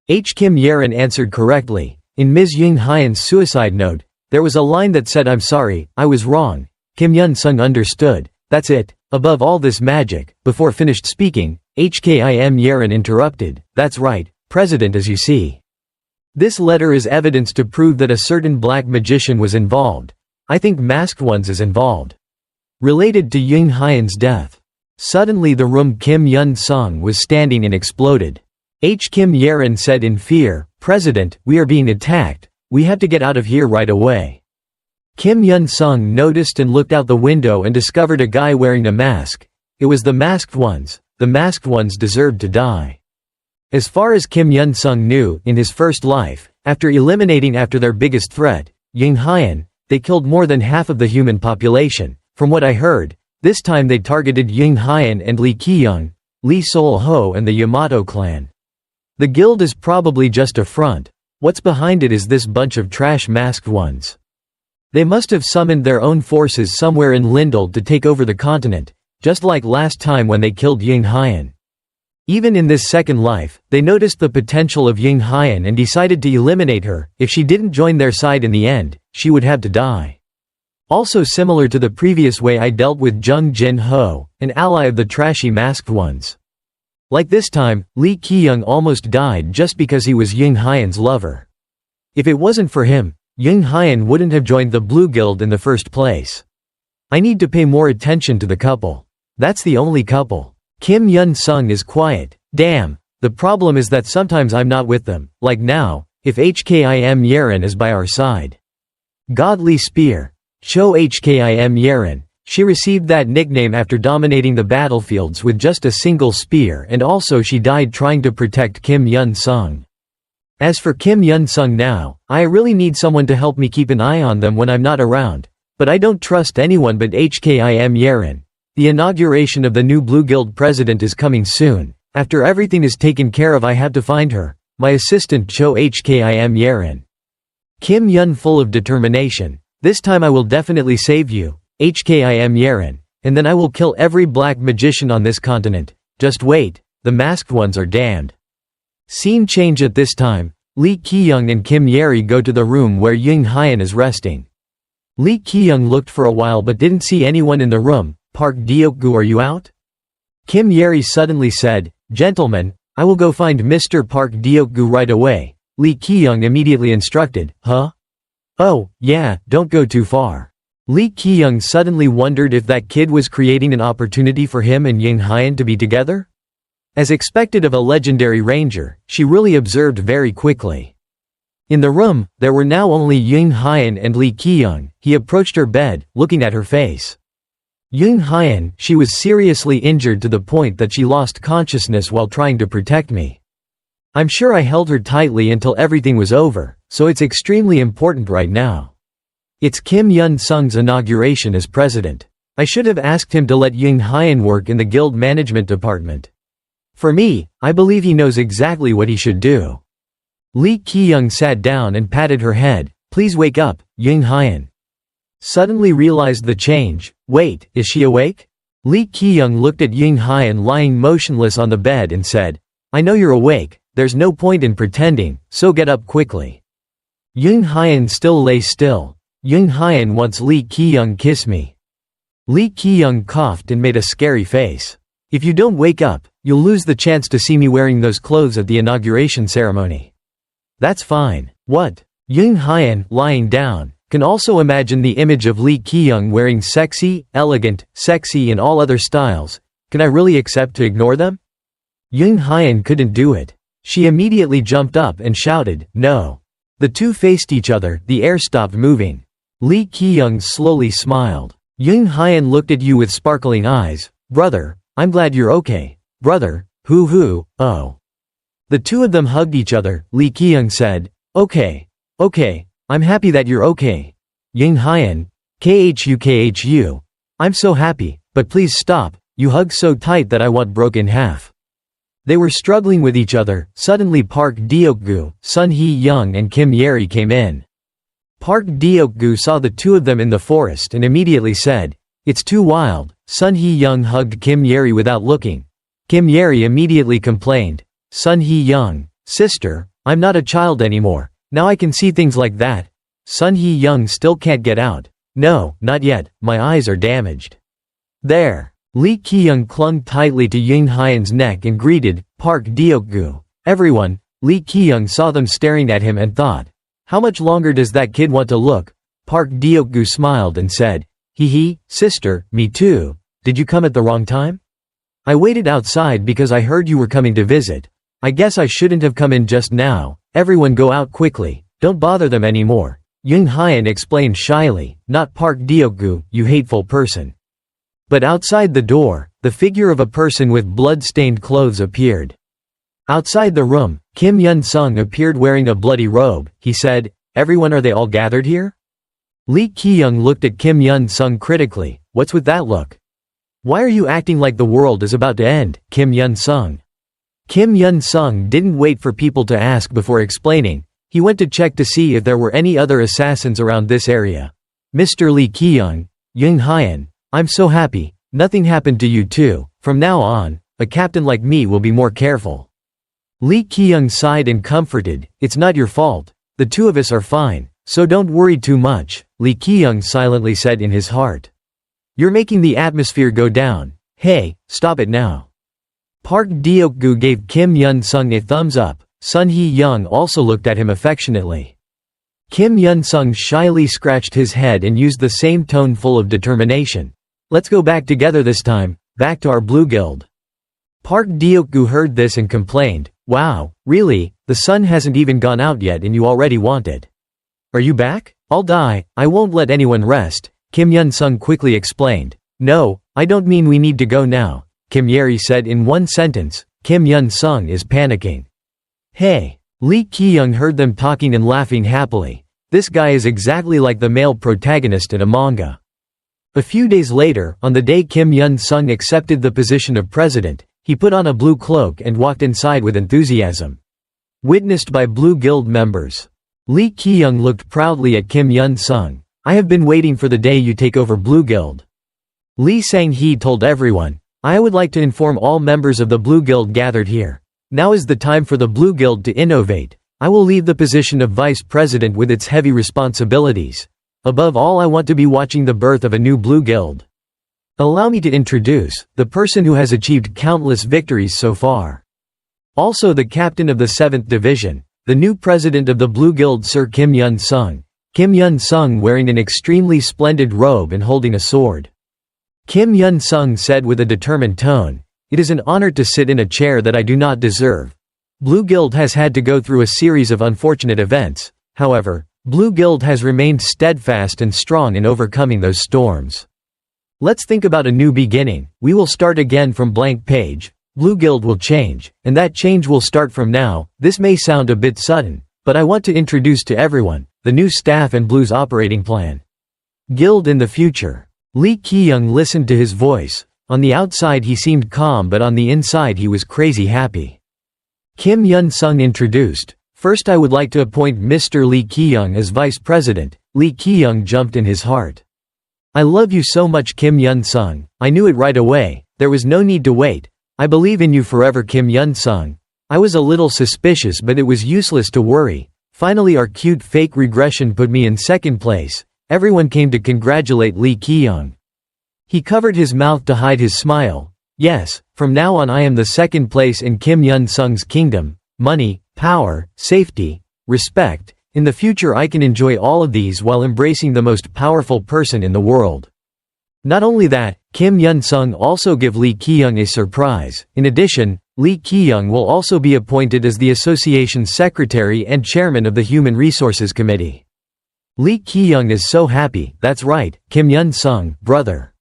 Kim Yeren answered correctly. In Ms. Ying Hayen's suicide note, there was a line that said, "I'm sorry, I was wrong." Kim Hyunsung understood. That's it. Above all this magic. Before finished speaking, Hkim Yeren interrupted. That's right, President, as you see. This letter is evidence to prove that a certain black magician was involved. I think masked ones is involved. Related to Ying Hayen's death. Suddenly the room Kim Hyunsung was standing in exploded. Kim Yeren said in fear, "President, we are being attacked. We have to get out of here right away." Kim Hyunsung noticed and looked out the window and discovered a guy wearing a mask. It was the masked ones. The masked ones deserved to die. As far as Kim Hyunsung knew, in his first life, after eliminating after their biggest threat, Ying Hayen, they killed more than half of the human population. From what I heard, this time they targeted Ying Hayen and Lee Giyoung, Lee Sol-ho and the Yamato clan. The guild is probably just a front. What's behind it is this bunch of trash masked ones. They must have summoned their own forces somewhere in Lindell to take over the continent, just like last time when they killed Ying Hayen. Even in this second life, they noticed the potential of Ying Hayen and decided to eliminate her. If she didn't join their side in the end, she would have to die. Also similar to the previous way I dealt with Jung Jin-ho, an ally of the trashy masked ones. Like this time, Lee Giyoung almost died just because he was Ying Hayen's lover. If it wasn't for him, Ying Hayen wouldn't have joined the Blue Guild in the first place. I need to pay more attention to the couple. That's the only couple. Kim Hyunsung is quiet. Damn, the problem is that sometimes I'm not with them, like now, if Hkim Yeren is by our side. Godly Spear. Show Hkim Yeren. She received that nickname after dominating the battlefields with just a single spear, and also she died trying to protect Kim Hyunsung. As for Kim Hyunsung now, I really need someone to help me keep an eye on them when I'm not around, but I don't trust anyone but Hkim Yeren. The inauguration of the new Blue Guild president is coming soon. After everything is taken care of I have to find her. My assistant Cho Hkim Yeren. Kim Yun full of determination. This time I will definitely save you, Hkim Yeren, and then I will kill every black magician on this continent. Just wait, the masked ones are damned. Scene change at this time. Lee Giyoung and Kim Yeri go to the room where Ying Hayen is resting. Lee Giyoung looked for a while but didn't see anyone in the room. Park Deokgu, are you out? Kim Yeri suddenly said, "Gentlemen, I will go find Mr. Park Deokgu right away." Lee Giyoung immediately instructed, "Huh? Oh, yeah, don't go too far." Lee Giyoung suddenly wondered if that kid was creating an opportunity for him and Ying Hayen to be together? As expected of a legendary ranger, she really observed very quickly. In the room, there were now only Ying Hayen and Lee Giyoung. He approached her bed, looking at her face. Ying Hayen, she was seriously injured to the point that she lost consciousness while trying to protect me. I'm sure I held her tightly until everything was over, so it's extremely important right now. It's Kim Hyunsung's inauguration as president. I should have asked him to let Ying Hayen work in the guild management department. For me, I believe he knows exactly what he should do. Lee Giyoung sat down and patted her head. Please wake up, Ying Hayen. Suddenly realized the change. Wait, is she awake? Lee Giyoung looked at Ying Hayen lying motionless on the bed and said, I know you're awake, there's no point in pretending, so get up quickly. Ying Hayen still lay still. Ying Hayen wants Lee Ki-young kiss me. Lee Ki-young coughed and made a scary face. If you don't wake up, you'll lose the chance to see me wearing those clothes at the inauguration ceremony. That's fine. What? Ying Hayen, lying down, can also imagine the image of Lee Ki-young wearing sexy, elegant, sexy and all other styles. Can I really accept to ignore them? Ying Hayen couldn't do it. She immediately jumped up and shouted, no. The two faced each other, the air stopped moving. Lee Ki-young slowly smiled. Ying Hayen looked at you with sparkling eyes. Brother, I'm glad you're okay. Brother, hoo-hoo, oh. The two of them hugged each other. Lee Ki-young said, okay, I'm happy that you're okay. Ying Hayen, khu. I'm so happy, but please stop, you hug so tight that I want broke in half. They were struggling with each other. Suddenly Park Deokgu, Sun Hee-young and Kim Yeri came in. Park Deokgu saw the two of them in the forest and immediately said, it's too wild. Sun Hee-young hugged Kim Yeri without looking. Kim Yeri immediately complained, Sun Hee-young, sister, I'm not a child anymore. Now I can see things like that. Sun Hee-young still can't get out. No, not yet, my eyes are damaged. There. Lee Ki-young clung tightly to Ying Hayen's neck and greeted, Park Deokgu. Everyone. Lee Ki-young saw them staring at him and thought, how much longer does that kid want to look? Park Deokgu smiled and said, hee, sister, me too. Did you come at the wrong time? I waited outside because I heard you were coming to visit. I guess I shouldn't have come in just now. Everyone go out quickly. Don't bother them anymore. Ying Hayen explained shyly, not Park Deokgu, you hateful person. But outside the door, the figure of a person with blood-stained clothes appeared. Outside the room, Kim Hyunsung appeared wearing a bloody robe. He said, everyone, are they all gathered here? Lee Ki-young looked at Kim Hyunsung critically. What's with that look? Why are you acting like the world is about to end, Kim Hyunsung? Kim Hyunsung didn't wait for people to ask before explaining. He went to check to see if there were any other assassins around this area. Mr. Lee Ki-young, Ying Hayen, I'm so happy. Nothing happened to you too. From now on, a captain like me will be more careful. Lee Ki-young sighed and comforted, it's not your fault. The two of us are fine, so don't worry too much, Lee Ki-young silently said in his heart. You're making the atmosphere go down. Hey, stop it now. Park Deokgu gave Kim Hyunsung a thumbs up. Sun Hee-young also looked at him affectionately. Kim Hyunsung shyly scratched his head and used the same tone full of determination. Let's go back together this time, back to our blue guild. Park Deokgu heard this and complained, wow, really, the sun hasn't even gone out yet and you already want it. Are you back? I'll die, I won't let anyone rest, Kim Hyunsung quickly explained. No, I don't mean we need to go now, Kim Yeri said in one sentence. Kim Hyunsung is panicking. Hey. Lee Ki-young heard them talking and laughing happily. This guy is exactly like the male protagonist in a manga. A few days later, on the day Kim Hyunsung accepted the position of president, he put on a blue cloak and walked inside with enthusiasm. Witnessed by Blue Guild members. Lee Ki-young looked proudly at Kim Hyunsung. I have been waiting for the day you take over Blue Guild. Lee Sang-hee told everyone, I would like to inform all members of the Blue Guild gathered here. Now is the time for the Blue Guild to innovate. I will leave the position of vice president with its heavy responsibilities. Above all, I want to be watching the birth of a new Blue Guild. Allow me to introduce the person who has achieved countless victories so far. Also the captain of the 7th Division, the new president of the Blue Guild, Sir Kim Hyunsung. Kim Hyunsung wearing an extremely splendid robe and holding a sword. Kim Hyunsung said with a determined tone, it is an honor to sit in a chair that I do not deserve. Blue Guild has had to go through a series of unfortunate events, however, Blue Guild has remained steadfast and strong in overcoming those storms. Let's think about a new beginning. We will start again from blank page. Blue Guild will change, and that change will start from now. This may sound a bit sudden, but I want to introduce to everyone the new staff and Blue's operating plan. Guild in the future. Lee Ki-young listened to his voice. On the outside he seemed calm, but on the inside he was crazy happy. Kim Hyunsung introduced, first I would like to appoint Mr. Lee Ki-young as vice president. Lee Ki-young jumped in his heart. I love you so much, Kim Hyunsung. I knew it right away. There was no need to wait. I believe in you forever, Kim Hyunsung. I was a little suspicious, but it was useless to worry. Finally our cute fake regression put me in second place. Everyone came to congratulate Lee Giyoung. He covered his mouth to hide his smile. Yes, from now on I am the second place in Kim Hyunsung's kingdom. Money, power, safety, respect. In the future I can enjoy all of these while embracing the most powerful person in the world. Not only that, Kim Hyunsung also give Lee Giyoung a surprise. In addition, Lee Giyoung will also be appointed as the association's secretary and chairman of the Human Resources Committee. Lee Giyoung is so happy. That's right, Kim Hyunsung, brother.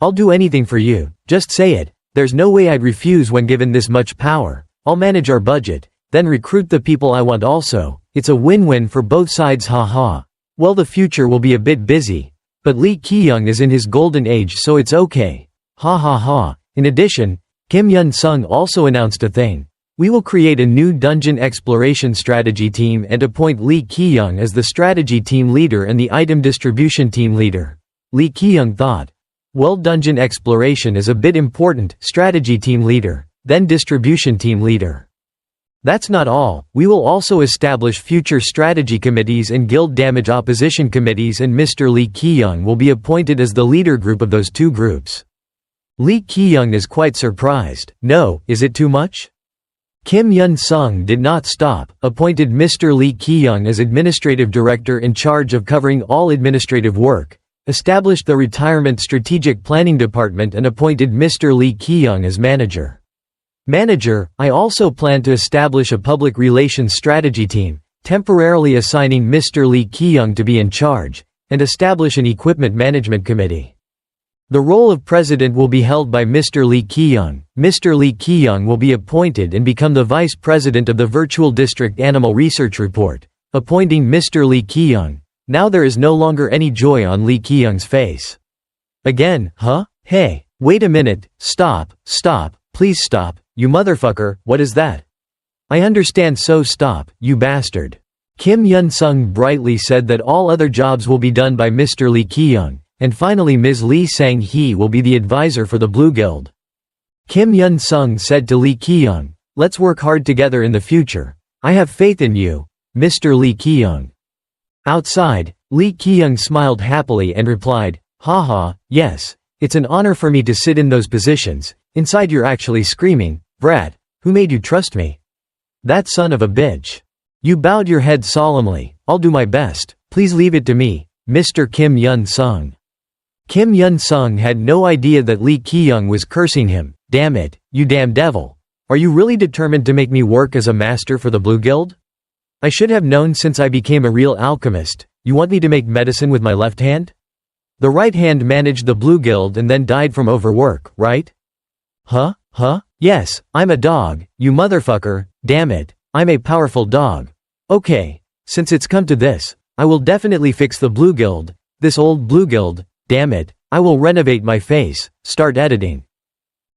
I'll do anything for you, just say it. There's no way I'd refuse when given this much power. I'll manage our budget, then recruit the people I want also. It's a win-win for both sides, haha. Well, the future will be a bit busy, but Lee Giyoung is in his golden age, so it's okay. Ha ha ha. In addition, Kim Hyunsung also announced a thing. We will create a new dungeon exploration strategy team and appoint Lee Giyoung as the strategy team leader and the item distribution team leader. Lee Giyoung thought, well, dungeon exploration is a bit important, strategy team leader, then distribution team leader. That's not all, we will also establish future strategy committees and guild damage opposition committees, and Mr. Lee Giyoung will be appointed as the leader group of those two groups. Lee Giyoung is quite surprised. No, is it too much? Kim Hyunsung did not stop, appointed Mr. Lee Giyoung as administrative director in charge of covering all administrative work, established the retirement strategic planning department and appointed Mr. Lee Giyoung as manager. I also plan to establish a public relations strategy team, temporarily assigning Mr. Lee Giyoung to be in charge, and establish an equipment management committee. The role of president will be held by Mr. Lee Giyoung. Mr. Lee Giyoung will be appointed and become the vice president of the Virtual District Animal Research Report, appointing Mr. Lee Giyoung. Now there is no longer any joy on Lee Giyoung's face. Again, huh? Hey, wait a minute, stop, please stop, you motherfucker, what is that? I understand, so stop, you bastard. Kim Hyunsung brightly said that all other jobs will be done by Mr. Lee Giyoung. And finally Ms. Lee Sang-hee will be the advisor for the Blue Guild. Kim Hyunsung said to Lee Giyoung, let's work hard together in the future. I have faith in you, Mr. Lee Giyoung. Outside, Lee Giyoung smiled happily and replied, haha, yes, it's an honor for me to sit in those positions. Inside you're actually screaming, brat, who made you trust me? That son of a bitch. You bowed your head solemnly. I'll do my best, please leave it to me, Mr. Kim Hyunsung. Kim Hyunsung had no idea that Lee Giyoung was cursing him. Damn it, you damn devil. Are you really determined to make me work as a master for the Blue Guild? I should have known since I became a real alchemist. You want me to make medicine with my left hand? The right hand managed the Blue Guild and then died from overwork, right? Huh? Yes, I'm a dog, you motherfucker, damn it, I'm a powerful dog. Okay, since it's come to this, I will definitely fix the Blue Guild, this old Blue Guild. Damn it, I will renovate my face, start editing.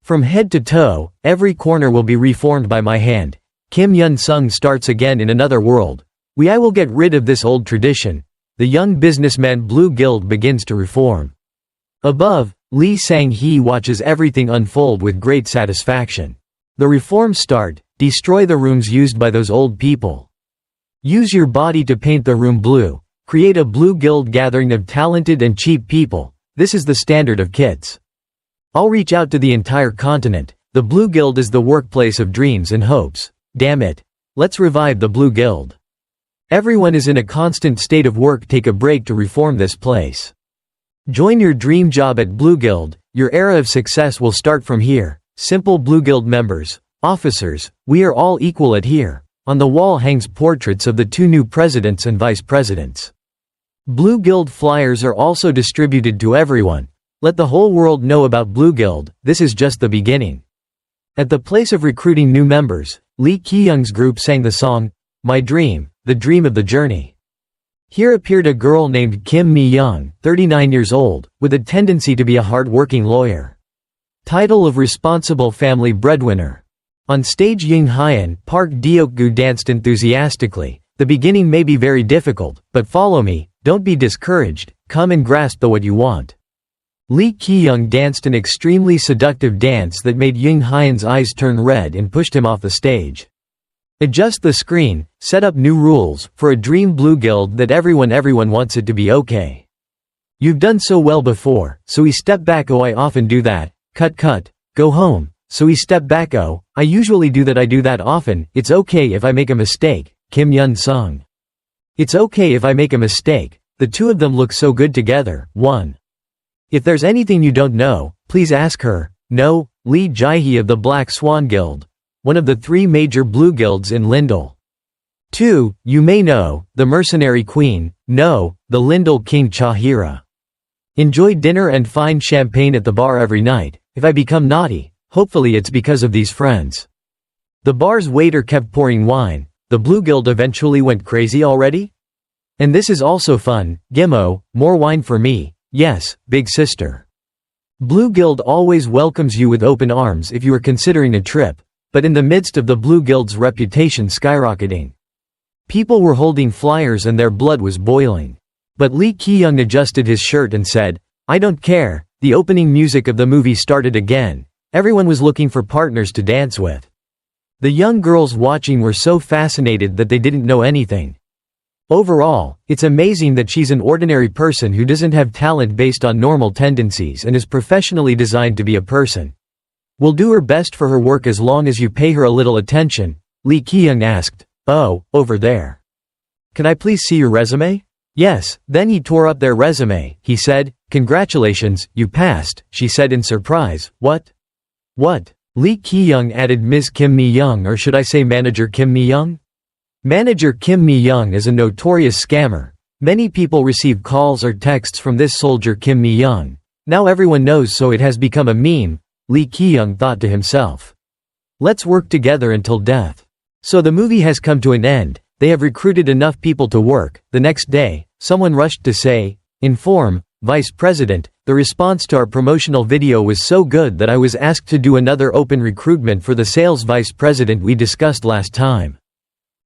From head to toe, every corner will be reformed by my hand. Kim Hyunsung starts again in another world. I will get rid of this old tradition. The young businessman Blue Guild begins to reform. Above, Lee Sang-hee watches everything unfold with great satisfaction. The reforms start. Destroy the rooms used by those old people. Use your body to paint the room blue. Create a Blue Guild gathering of talented and cheap people. This is the standard of kits. I'll reach out to the entire continent. The Blue Guild is the workplace of dreams and hopes. Damn it. Let's revive the Blue Guild. Everyone is in a constant state of work. Take a break to reform this place. Join your dream job at Blue Guild. Your era of success will start from here. Simple Blue Guild members, officers, we are all equal at here. On the wall hangs portraits of the two new presidents and vice presidents. Blue Guild flyers are also distributed to everyone. Let the whole world know about Blue Guild. This is just the beginning. At the place of recruiting new members, Lee Giyoung's group sang the song, My Dream, the Dream of the Journey. Here appeared a girl named Kim Mi-young, 39 years old, with a tendency to be a hard-working lawyer. Title of responsible family breadwinner. On stage Ying Hayen, Park Deok-gu danced enthusiastically. The beginning may be very difficult, but follow me, don't be discouraged, come and grasp the what you want. Lee Giyoung danced an extremely seductive dance that made Ying Hayen's eyes turn red and pushed him off the stage. Adjust the screen, set up new rules, for a dream blue guild that everyone wants it to be okay. You've done so well before, so we step back. Oh, I often do that. Cut. Go home. So we step back. Oh, I usually do that. I do that often. It's okay if I make a mistake. Kim Hyunsung. It's okay if I make a mistake. The two of them look so good together. 1. If there's anything you don't know, please ask her. No, Lee Jae-hee of the Black Swan Guild, one of the 3 major blue guilds in Lindell. 2. You may know, the Mercenary Queen. No, the Lindell King Chahira. Enjoy dinner and fine champagne at the bar every night. If I become naughty, hopefully it's because of these friends. The bar's waiter kept pouring wine. The blue guild eventually went crazy already? And this is also fun. Gimmo, more wine for me. Yes, big sister. Blue Guild always welcomes you with open arms if you are considering a trip, but in the midst of the Blue Guild's reputation skyrocketing, people were holding flyers and their blood was boiling. But Lee Ki-young adjusted his shirt and said, I don't care. The opening music of the movie started again. Everyone was looking for partners to dance with. The young girls watching were so fascinated that they didn't know anything. Overall, it's amazing that she's an ordinary person who doesn't have talent based on normal tendencies and is professionally designed to be a person. We'll do her best for her work as long as you pay her a little attention, Lee Ki-young asked. Oh, over there. Can I please see your resume? Yes, then he tore up their resume. He said, Congratulations, you passed, she said in surprise. What? What? Lee Ki-young added Ms. Kim Mi-young, or should I say Manager Kim Mi-young? Manager Kim Mi-young is a notorious scammer. Many people receive calls or texts from this soldier Kim Mi-young. Now everyone knows, so it has become a meme, Lee Ki-young thought to himself. Let's work together until death. So the movie has come to an end. They have recruited enough people to work. The next day, someone rushed to say, Inform, Vice President, the response to our promotional video was so good that I was asked to do another open recruitment for the sales vice president we discussed last time.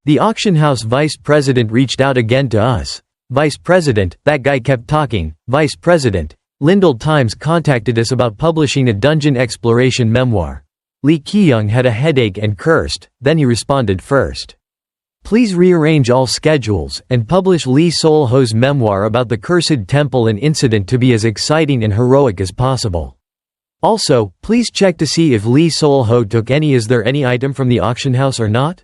The auction house vice president reached out again to us. Vice President, that guy kept talking. Vice President, Lindell Times contacted us about publishing a dungeon exploration memoir. Lee Ki-young had a headache and cursed, then he responded first. Please rearrange all schedules, and publish Lee Sol-ho's memoir about the Cursed Temple and incident to be as exciting and heroic as possible. Also, please check to see if Lee Sol-ho took any. Is there any item from the auction house or not?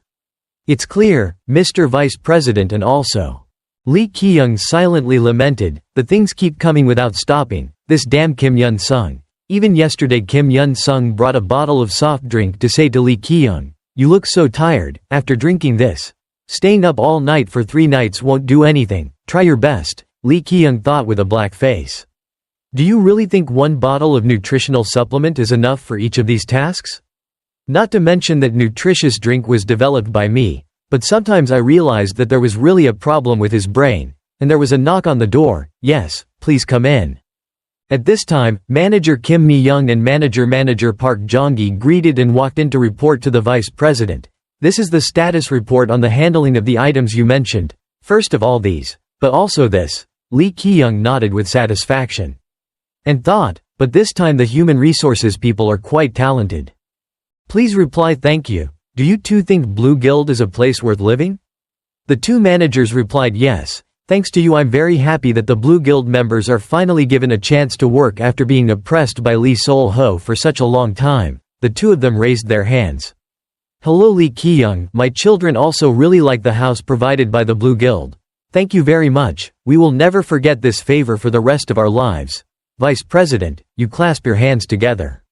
It's clear, Mr. Vice President. And also, Lee Ki-young silently lamented, the things keep coming without stopping, this damn Kim Hyunsung. Even yesterday Kim Hyunsung brought a bottle of soft drink to say to Lee Ki-young, you look so tired, after drinking this. Staying up all night for 3 nights won't do anything, try your best, Lee Ki-young thought with a black face. Do you really think 1 bottle of nutritional supplement is enough for each of these tasks? Not to mention that nutritious drink was developed by me, but sometimes I realized that there was really a problem with his brain, and there was a knock on the door. Yes, please come in. At this time, Manager Kim Mi-young and Manager Park Jong-gi greeted and walked in to report to the Vice President. This is the status report on the handling of the items you mentioned. First of all these, but also this. Lee Ki-young nodded with satisfaction. And thought, but this time the human resources people are quite talented. Please reply thank you. Do you two think Blue Guild is a place worth living? The 2 managers replied yes. Thanks to you I'm very happy that the Blue Guild members are finally given a chance to work after being oppressed by Lee Sol-ho for such a long time. The 2 of them raised their hands. Hello Lee Ki-young, my children also really like the house provided by the Blue Guild. Thank you very much, we will never forget this favor for the rest of our lives. Vice President, you clasp your hands together.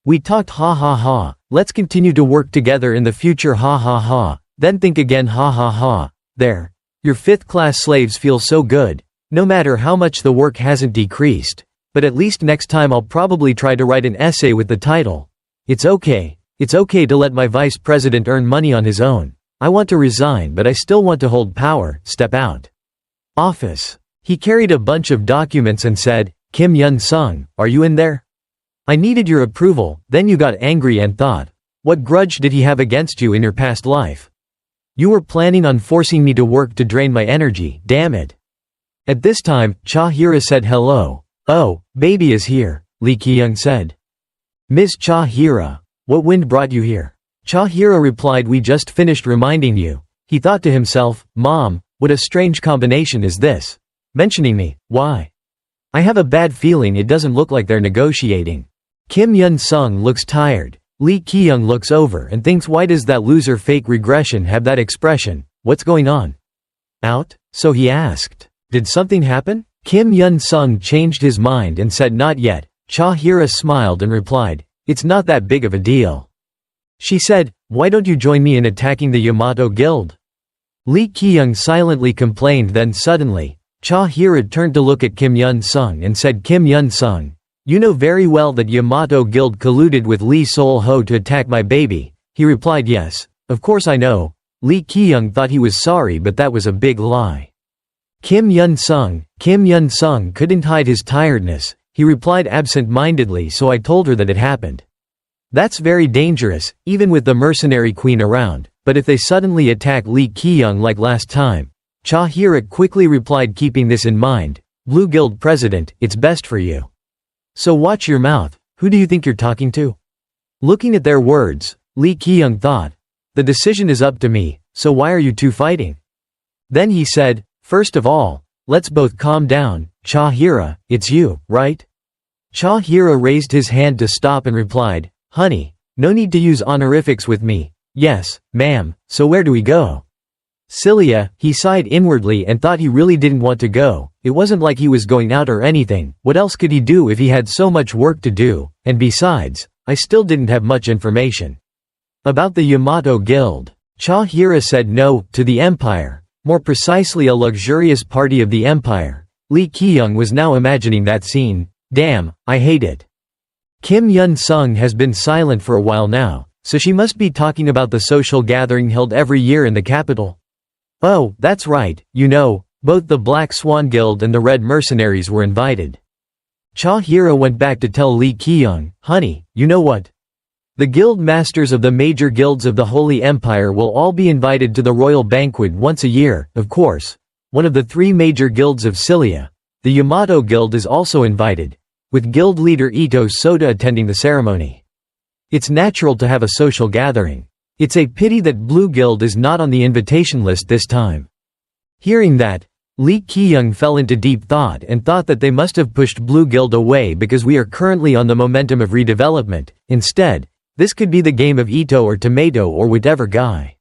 We talked ha ha ha, let's continue to work together in the future ha ha ha, then think again ha ha ha. There. Your 5th-class slaves feel so good, no matter how much the work hasn't decreased. But at least next time I'll probably try to write an essay with the title. It's okay to let my vice president earn money on his own. I want to resign but I still want to hold power, step out. Office. He carried a bunch of documents and said, Kim Hyunsung, are you in there? I needed your approval, then you got angry and thought. What grudge did he have against you in your past life? You were planning on forcing me to work to drain my energy, damn it. At this time, Chahira said hello. Oh, baby is here, Lee Ki-young said. Ms. Chahira. What wind brought you here? Cha-hira replied, "We just finished reminding you." He thought to himself, "Mom, what a strange combination is this? Mentioning me, why? I have a bad feeling it doesn't look like they're negotiating." Kim Hyunsung looks tired. Lee Giyoung looks over and thinks, why does that loser fake regression have that expression? What's going on? Out? So he asked. Did something happen? Kim Hyunsung changed his mind and said not yet. Cha-hira smiled and replied, "It's not that big of a deal." She said, "Why don't you join me in attacking the Yamato Guild?" Lee Giyoung silently complained, then suddenly, Cha-hira turned to look at Kim Hyunsung and said, "Kim Hyunsung, you know very well that Yamato Guild colluded with Lee Sol-ho to attack my baby." He replied, "Yes, of course I know." Lee Giyoung thought he was sorry, but that was a big lie. Kim Hyunsung couldn't hide his tiredness. He replied absent-mindedly, "So I told her that it happened." That's very dangerous, even with the mercenary queen around, but if they suddenly attack Lee Giyoung like last time. Cha-hira quickly replied, keeping this in mind, "Blue Guild President, it's best for you. So watch your mouth, who do you think you're talking to?" Looking at their words, Lee Giyoung thought, "The decision is up to me, so why are you two fighting?" Then he said, "First of all, let's both calm down. Cha-hira, it's you, right?" Cha-hira raised his hand to stop and replied, "Honey, no need to use honorifics with me." "Yes, ma'am, so where do we go?" "Cilia," he sighed inwardly and thought he really didn't want to go. It wasn't like he was going out or anything. What else could he do if he had so much work to do? And besides, I still didn't have much information about the Yamato Guild. Cha-hira said no, to the Empire. More precisely, a luxurious party of the Empire. Lee Giyoung was now imagining that scene. Damn, I hate it. Kim Hyunsung has been silent for a while now, so she must be talking about the social gathering held every year in the capital. Oh, that's right, you know, both the Black Swan Guild and the Red Mercenaries were invited. Cha-hira went back to tell Lee Giyoung, "Honey, you know what? The guild masters of the major guilds of the Holy Empire will all be invited to the royal banquet once a year, of course. One of the three major guilds of Cilia, the Yamato Guild, is also invited, with guild leader Ito Soda attending the ceremony. It's natural to have a social gathering. It's a pity that Blue Guild is not on the invitation list this time." Hearing that, Lee Giyoung fell into deep thought and thought that they must have pushed Blue Guild away because we are currently on the momentum of redevelopment. Instead, this could be the game of Ito or Tomato or whatever guy.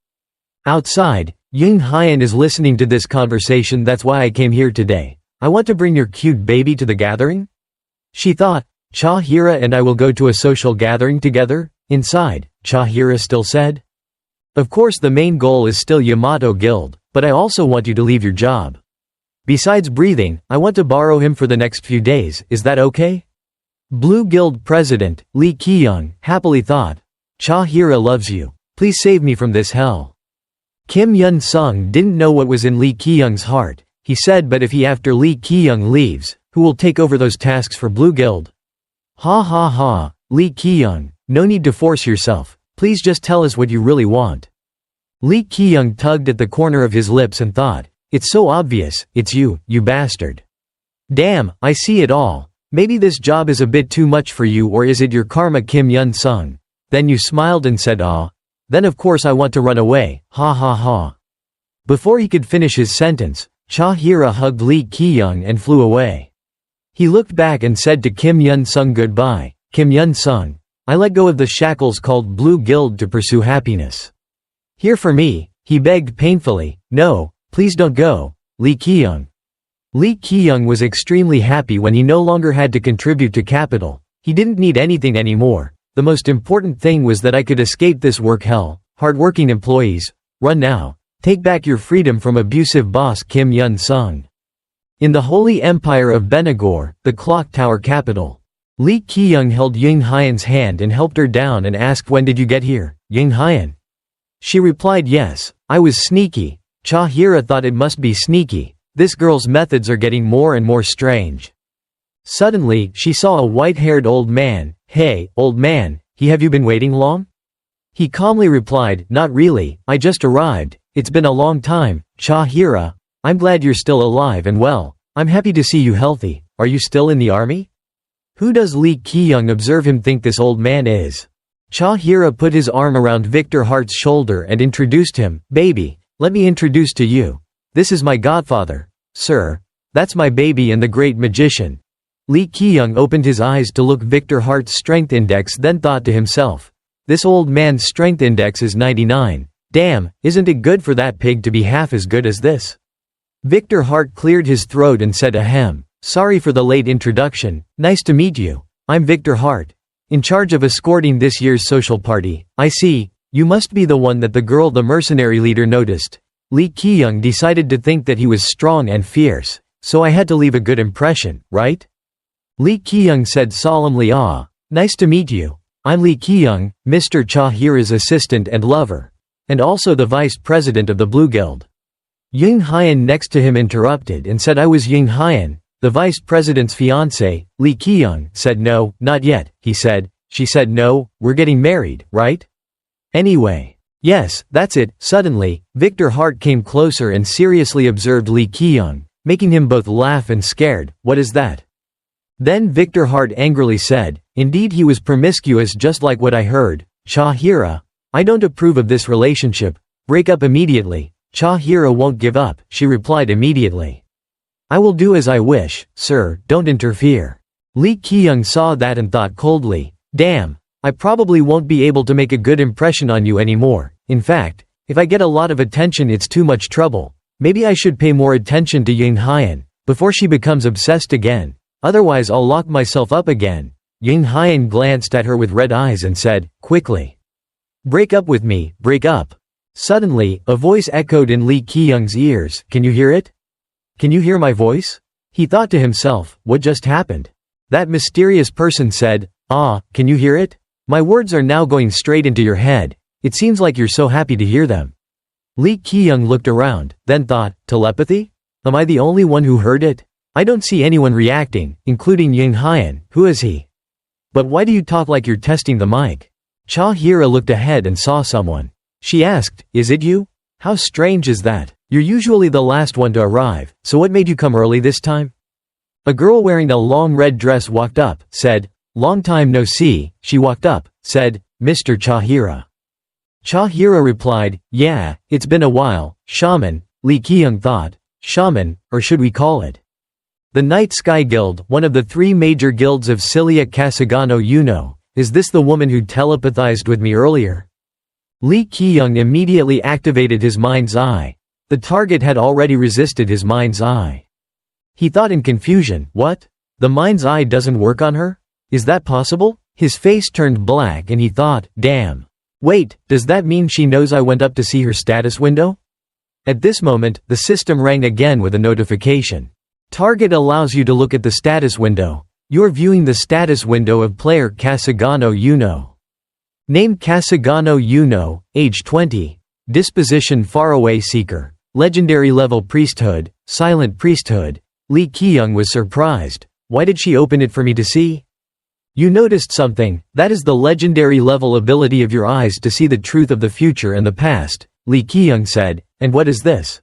Outside, Ying Hayen is listening to this conversation. "That's why I came here today. I want to bring your cute baby to the gathering?" She thought, "Cha-hira and I will go to a social gathering together?" Inside, Cha-hira still said, "Of course the main goal is still Yamato Guild, but I also want you to leave your job. Besides breathing, I want to borrow him for the next few days, is that okay?" Blue Guild President, Lee Giyoung, happily thought, "Cha-hira loves you. Please save me from this hell." Kim Hyunsung didn't know what was in Lee Giyoung's heart. He said, "But if he after Lee Giyoung leaves, who will take over those tasks for Blue Guild?" "Ha ha ha, Lee Giyoung, no need to force yourself. Please just tell us what you really want." Lee Giyoung tugged at the corner of his lips and thought, "It's so obvious, it's you, you bastard. Damn, I see it all. Maybe this job is a bit too much for you, or is it your karma?" Kim Hyunsung. Then you smiled and said, "Ah. Then of course I want to run away, ha ha ha." Before he could finish his sentence, Cha-hira hugged Lee Giyoung and flew away. He looked back and said to Kim Hyunsung, "Goodbye, Kim Hyunsung. I let go of the shackles called Blue Guild to pursue happiness. Here for me," he begged painfully. "No, please don't go, Lee Giyoung." Lee Giyoung was extremely happy when he no longer had to contribute to capital. He didn't need anything anymore. The most important thing was that I could escape this work hell. Hardworking employees, run now. Take back your freedom from abusive boss Kim Hyunsung. In the Holy Empire of Benagor, the clock tower capital, Lee Giyoung held Ying Hayen's hand and helped her down and asked, "When did you get here, Ying Hayen?" She replied, "Yes, I was sneaky." Cha-hira thought it must be sneaky. This girl's methods are getting more and more strange. Suddenly, she saw a white-haired old man. "Hey, old man, have you been waiting long?" He calmly replied, "Not really, I just arrived. It's been a long time, Cha-hira. I'm glad you're still alive and well. I'm happy to see you healthy. Are you still in the army?" Who does Lee Giyoung observe him think this old man is? Cha-hira put his arm around Victor Hart's shoulder and introduced him. Baby, let me introduce to you. This is my godfather. Sir. That's my baby and the great magician. Lee Ki-young opened his eyes to look Victor Hart's strength index, then thought to himself. This old man's strength index is 99. Damn, isn't it good for that pig to be half as good as this? Victor Hart cleared his throat and said ahem. Sorry for the late introduction. Nice to meet you. I'm Victor Hart, in charge of escorting this year's social party. I see, you must be the one that the girl the mercenary leader noticed. Lee Ki-young decided to think that he was strong and fierce, so I had to leave a good impression, right? Lee Ki-young said solemnly. Nice to meet you. I'm Lee Ki-young, Mr. Cha-hira's assistant and lover, and also the vice president of the Blue Guild. Ying Hayen next to him interrupted and said I was Ying Hayen, the vice president's fiancé. Lee Ki-young said no, not yet, he said. She said no, we're getting married, right? Anyway. Yes, that's it. Suddenly, Victor Hart came closer and seriously observed Lee Ki-young, making him both laugh and scared. What is that? Then Victor Hart angrily said, indeed he was promiscuous just like what I heard. Cha-hira, I don't approve of this relationship. Break up immediately. Cha-hira won't give up, she replied immediately. I will do as I wish, sir, don't interfere. Lee Ki-young saw that and thought coldly, damn, I probably won't be able to make a good impression on you anymore. In fact, if I get a lot of attention it's too much trouble. Maybe I should pay more attention to Ying Hayen, before she becomes obsessed again. Otherwise I'll lock myself up again. Ying Hayen glanced at her with red eyes and said, quickly. Break up with me, break up. Suddenly, a voice echoed in Lee Ki-young's ears. Can you hear it? Can you hear my voice? He thought to himself, what just happened? That mysterious person said, can you hear it? My words are now going straight into your head. It seems like you're so happy to hear them. Lee Ki-young looked around, then thought, telepathy? Am I the only one who heard it? I don't see anyone reacting, including Ying Hayen. Who is he? But why do you talk like you're testing the mic? Cha-hira looked ahead and saw someone. She asked, is it you? How strange is that? You're usually the last one to arrive, so what made you come early this time? A girl wearing a long red dress walked up, said, long time no see. She walked up, said, Mr. Cha-hira. Cha-hira replied, yeah, it's been a while. Shaman, Lee Ki-young thought. Shaman, or should we call it? The Night Sky Guild, one of the three major guilds of Cilia Kasagano Yuno. Is this the woman who telepathized with me earlier? Lee Ki-young immediately activated his mind's eye. The target had already resisted his mind's eye. He thought in confusion, what? The mind's eye doesn't work on her? Is that possible? His face turned black and he thought, damn. Wait, does that mean she knows I went up to see her status window? At this moment, the system rang again with a notification. Target allows you to look at the status window. You're viewing the status window of player Kasagano Yuno. Name Kasagano Yuno, age 20. Disposition Faraway Seeker. Legendary level Priesthood, Silent Priesthood. Lee Ki-young was surprised. Why did she open it for me to see? You noticed something. That is the legendary level ability of your eyes to see the truth of the future and the past, Lee Ki-young said. And what is this?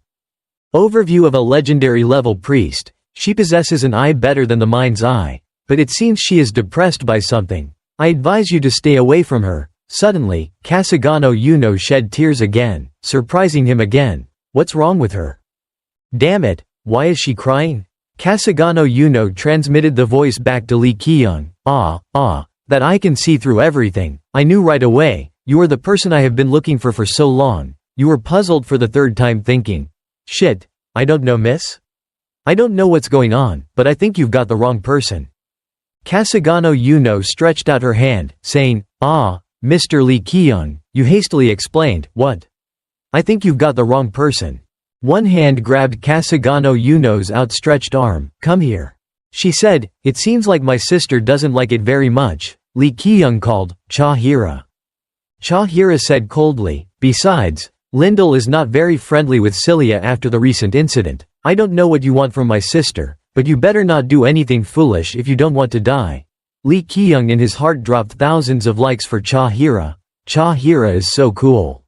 Overview of a legendary level priest. She possesses an eye better than the mind's eye, but it seems she is depressed by something. I advise you to stay away from her. Suddenly, Kasagano Yuno shed tears again, surprising him again. What's wrong with her? Damn it, why is she crying? Kasagano Yuno transmitted the voice back to Lee Ki-young. That I can see through everything. I knew right away. You are the person I have been looking for so long. You were puzzled for the third time thinking. Shit, I don't know, miss? I don't know what's going on, but I think you've got the wrong person. Kasagano Yuno stretched out her hand, saying, Mr. Lee Ki-young, you hastily explained. What? I think you've got the wrong person. One hand grabbed Kasagano Yuno's outstretched arm. Come here. She said, it seems like my sister doesn't like it very much. Lee Ki-young called, Cha-hira. Cha-hira said coldly, besides, Lyndall is not very friendly with Cilia after the recent incident. I don't know what you want from my sister, but you better not do anything foolish if you don't want to die. Lee Ki-young in his heart dropped thousands of likes for Cha-hira. Cha-hira is so cool.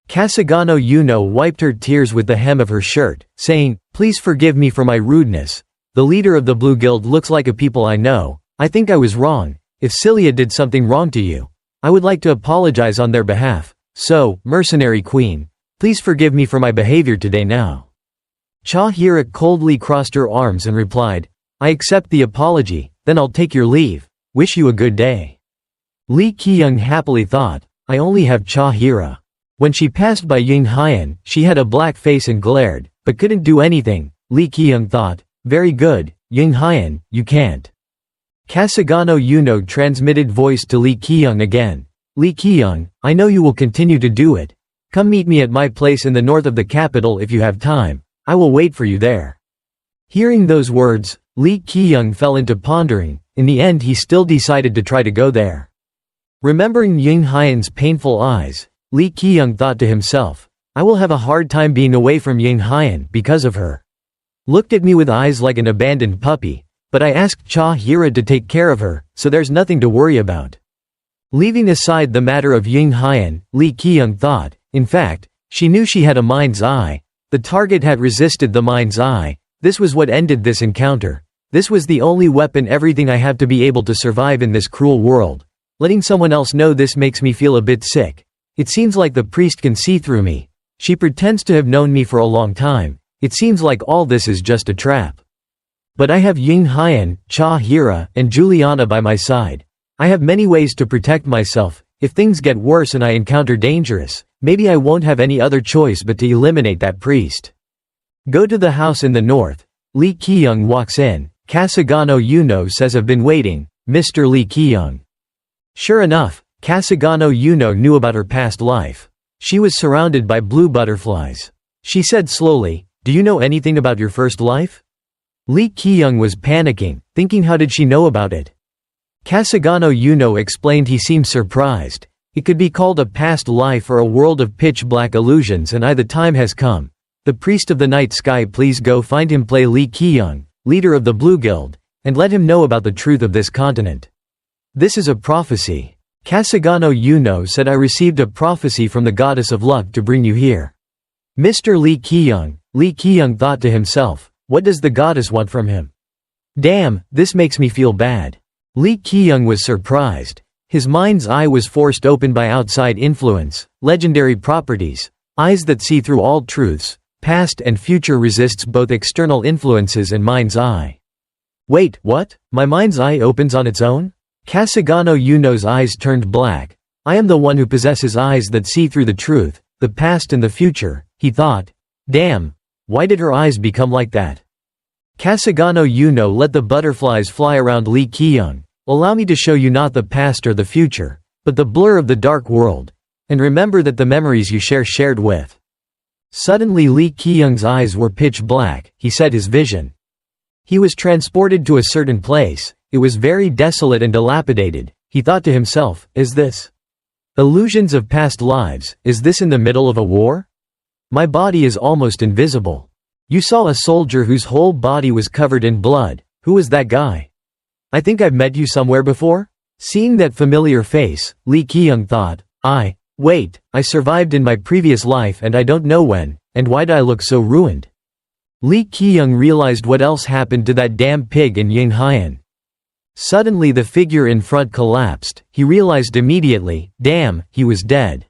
Kasagano Yuno wiped her tears with the hem of her shirt, saying, please forgive me for my rudeness. The leader of the Blue Guild looks like a people I know. I think I was wrong. If Cilia did something wrong to you, I would like to apologize on their behalf. So, mercenary queen, please forgive me for my behavior today now." Cha Hira coldly crossed her arms and replied, "I accept the apology, then I'll take your leave. Wish you a good day." Lee Ki-young happily thought, "I only have Cha Hira." When she passed by Ying Hayen, she had a black face and glared, but couldn't do anything. Lee Ki-young thought, "Very good, Ying Hayen, you can't." Kasagano Yuno transmitted voice to Lee Ki-young again. "Lee Ki-young, I know you will continue to do it. Come meet me at my place in the north of the capital if you have time. I will wait for you there." Hearing those words, Lee Ki-young fell into pondering. In the end he still decided to try to go there. Remembering Ying Hayen's painful eyes, Lee Ki-young thought to himself, "I will have a hard time being away from Ying Hayen because of her. Looked at me with eyes like an abandoned puppy, but I asked Cha Hira to take care of her, so there's nothing to worry about." Leaving aside the matter of Ying Hayen, Lee Ki-young thought, in fact, she knew she had a mind's eye. The target had resisted the mind's eye. This was what ended this encounter. This was the only weapon, everything I have to be able to survive in this cruel world. Letting someone else know this makes me feel a bit sick. It seems like the priest can see through me. She pretends to have known me for a long time. It seems like all this is just a trap. But I have Ying Hayen, Cha Hira, and Juliana by my side. I have many ways to protect myself. If things get worse and I encounter dangerous, maybe I won't have any other choice but to eliminate that priest. Go to the house in the north. Lee Ki-young walks in. Kasagano Yuno says, "I've been waiting, Mr. Lee Ki-young." Sure enough, Kasagano Yuno knew about her past life. She was surrounded by blue butterflies. She said slowly, "Do you know anything about your first life?" Lee Ki-young was panicking, thinking how did she know about it? Kasagano Yuno explained. He seemed surprised. "It could be called a past life or a world of pitch-black illusions, and the time has come. The priest of the night sky, please go find him, play Lee Ki-young, leader of the Blue Guild, and let him know about the truth of this continent. This is a prophecy." Kasagano Yuno said, "I received a prophecy from the goddess of luck to bring you here." Mr. Lee Ki-young thought to himself, what does the goddess want from him? Damn, this makes me feel bad. Lee Ki-young was surprised. His mind's eye was forced open by outside influence, legendary properties, eyes that see through all truths, past and future, resists both external influences and mind's eye. Wait, what? My mind's eye opens on its own? Kasagano Yuno's eyes turned black. I am the one who possesses eyes that see through the truth, the past and the future, he thought. Damn. Why did her eyes become like that? Kasagano Yuno let the butterflies fly around Lee Ki-young. Allow me to show you not the past or the future, but the blur of the dark world. And remember that the memories you shared with. Suddenly Lee Ki-young's eyes were pitch black, he said his vision. He was transported to a certain place. It was very desolate and dilapidated. He thought to himself, is this illusions of past lives? Is this in the middle of a war? My body is almost invisible. You saw a soldier whose whole body was covered in blood. Who was that guy? I think I've met you somewhere before? Seeing that familiar face, Lee Ki-young thought, wait, I survived in my previous life and I don't know when, and why do I look so ruined? Lee Ki-young realized what else happened to that damn pig in Ying Hayen. Suddenly the figure in front collapsed. He realized immediately, damn, he was dead.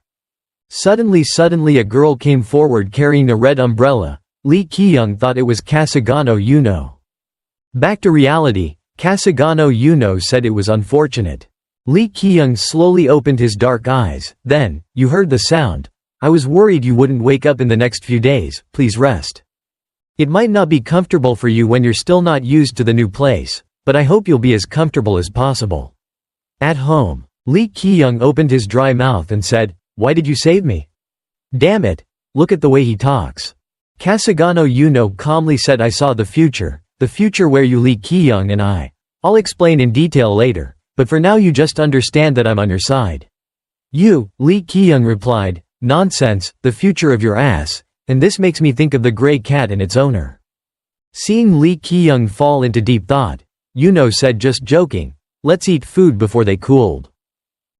Suddenly a girl came forward carrying a red umbrella. Lee Ki-young thought it was Kasagano Yuno. Back to reality, Kasagano Yuno said it was unfortunate. Lee Ki-young slowly opened his dark eyes. Then, you heard the sound. I was worried you wouldn't wake up in the next few days. Please rest. It might not be comfortable for you when you're still not used to the new place, but I hope you'll be as comfortable as possible. At home, Lee Ki-young opened his dry mouth and said, why did you save me? Damn it, look at the way he talks. Kasagano Yuno calmly said, I saw the future where you Lee Ki-young and I'll explain in detail later, but for now you just understand that I'm on your side. You, Lee Ki-young replied, nonsense, the future of your ass, and this makes me think of the gray cat and its owner. Seeing Lee Ki-young fall into deep thought, Yuno said, just joking, let's eat food before they cooled.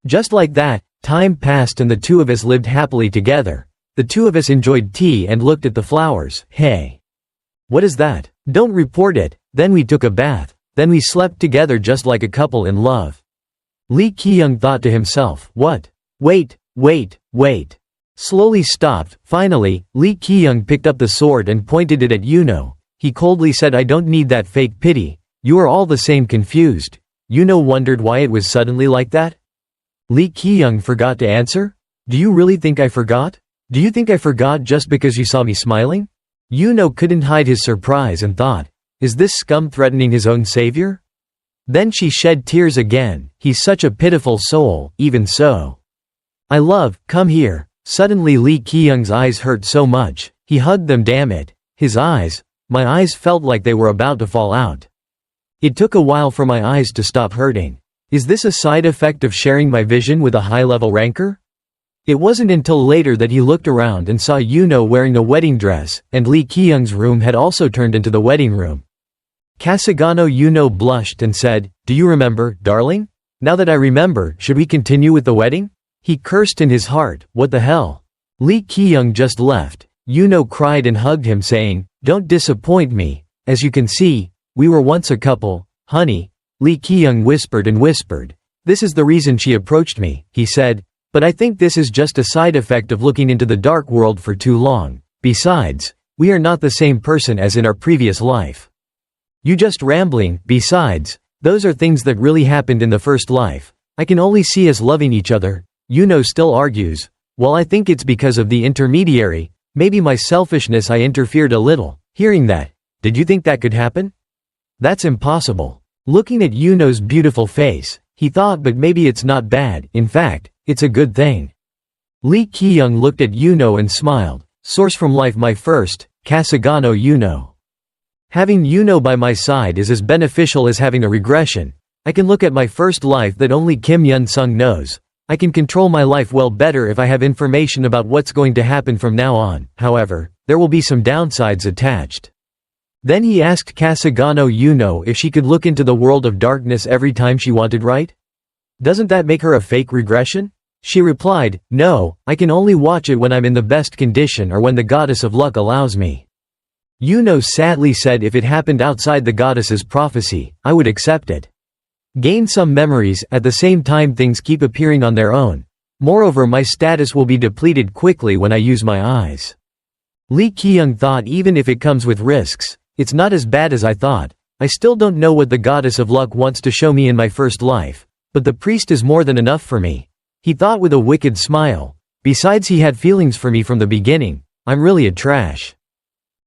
Just like that, time passed and the two of us lived happily together. The two of us enjoyed tea and looked at the flowers. Hey. What is that? Don't report it. Then we took a bath. Then we slept together just like a couple in love. Lee Ki-young thought to himself, what? Wait. Slowly stopped. Finally, Lee Ki-young picked up the sword and pointed it at Yuno. He coldly said, I don't need that fake pity. You are all the same confused. Yuno wondered why it was suddenly like that. Lee Ki-young forgot to answer? Do you really think I forgot? Do you think I forgot just because you saw me smiling? Yuno couldn't hide his surprise and thought, is this scum threatening his own savior? Then she shed tears again. He's such a pitiful soul, even so. I love, come here. Suddenly Lee Ki-young's eyes hurt so much. He hugged them, damn it. His eyes. My eyes felt like they were about to fall out. It took a while for my eyes to stop hurting. Is this a side effect of sharing my vision with a high-level ranker? It wasn't until later that he looked around and saw Yuno wearing a wedding dress, and Lee Ki-young's room had also turned into the wedding room. Kasagano Yuno blushed and said, do you remember, darling? Now that I remember, should we continue with the wedding? He cursed in his heart, what the hell? Lee Ki-young just left. Yuno cried and hugged him saying, don't disappoint me. As you can see, we were once a couple, honey. Lee Ki-young whispered and whispered. This is the reason she approached me, he said, but I think this is just a side effect of looking into the dark world for too long. Besides, we are not the same person as in our previous life. You just rambling. Besides, those are things that really happened in the first life. I can only see us loving each other. Yuno still argues. Well, I think it's because of the intermediary. Maybe my selfishness, I interfered a little. Hearing that, did you think that could happen? That's impossible. Looking at Yuno's beautiful face, he thought, but maybe it's not bad. In fact, it's a good thing. Lee Ki-young looked at Yuno and smiled. Source from Life, my first, Kasagano Yuno. Having Yuno by my side is as beneficial as having a regression. I can look at my first life that only Kim Hyunsung knows. I can control my life well better if I have information about what's going to happen from now on. However, there will be some downsides attached. Then he asked Kasagano Yuno if she could look into the world of darkness every time she wanted, right? Doesn't that make her a fake regression? She replied, no, I can only watch it when I'm in the best condition or when the goddess of luck allows me. Yuno sadly said, if it happened outside the goddess's prophecy, I would accept it. Gain some memories, at the same time things keep appearing on their own. Moreover, my status will be depleted quickly when I use my eyes. Lee Ki-young thought, even if it comes with risks, it's not as bad as I thought. I still don't know what the goddess of luck wants to show me in my first life, but the priest is more than enough for me. He thought with a wicked smile. Besides, he had feelings for me from the beginning. I'm really a trash.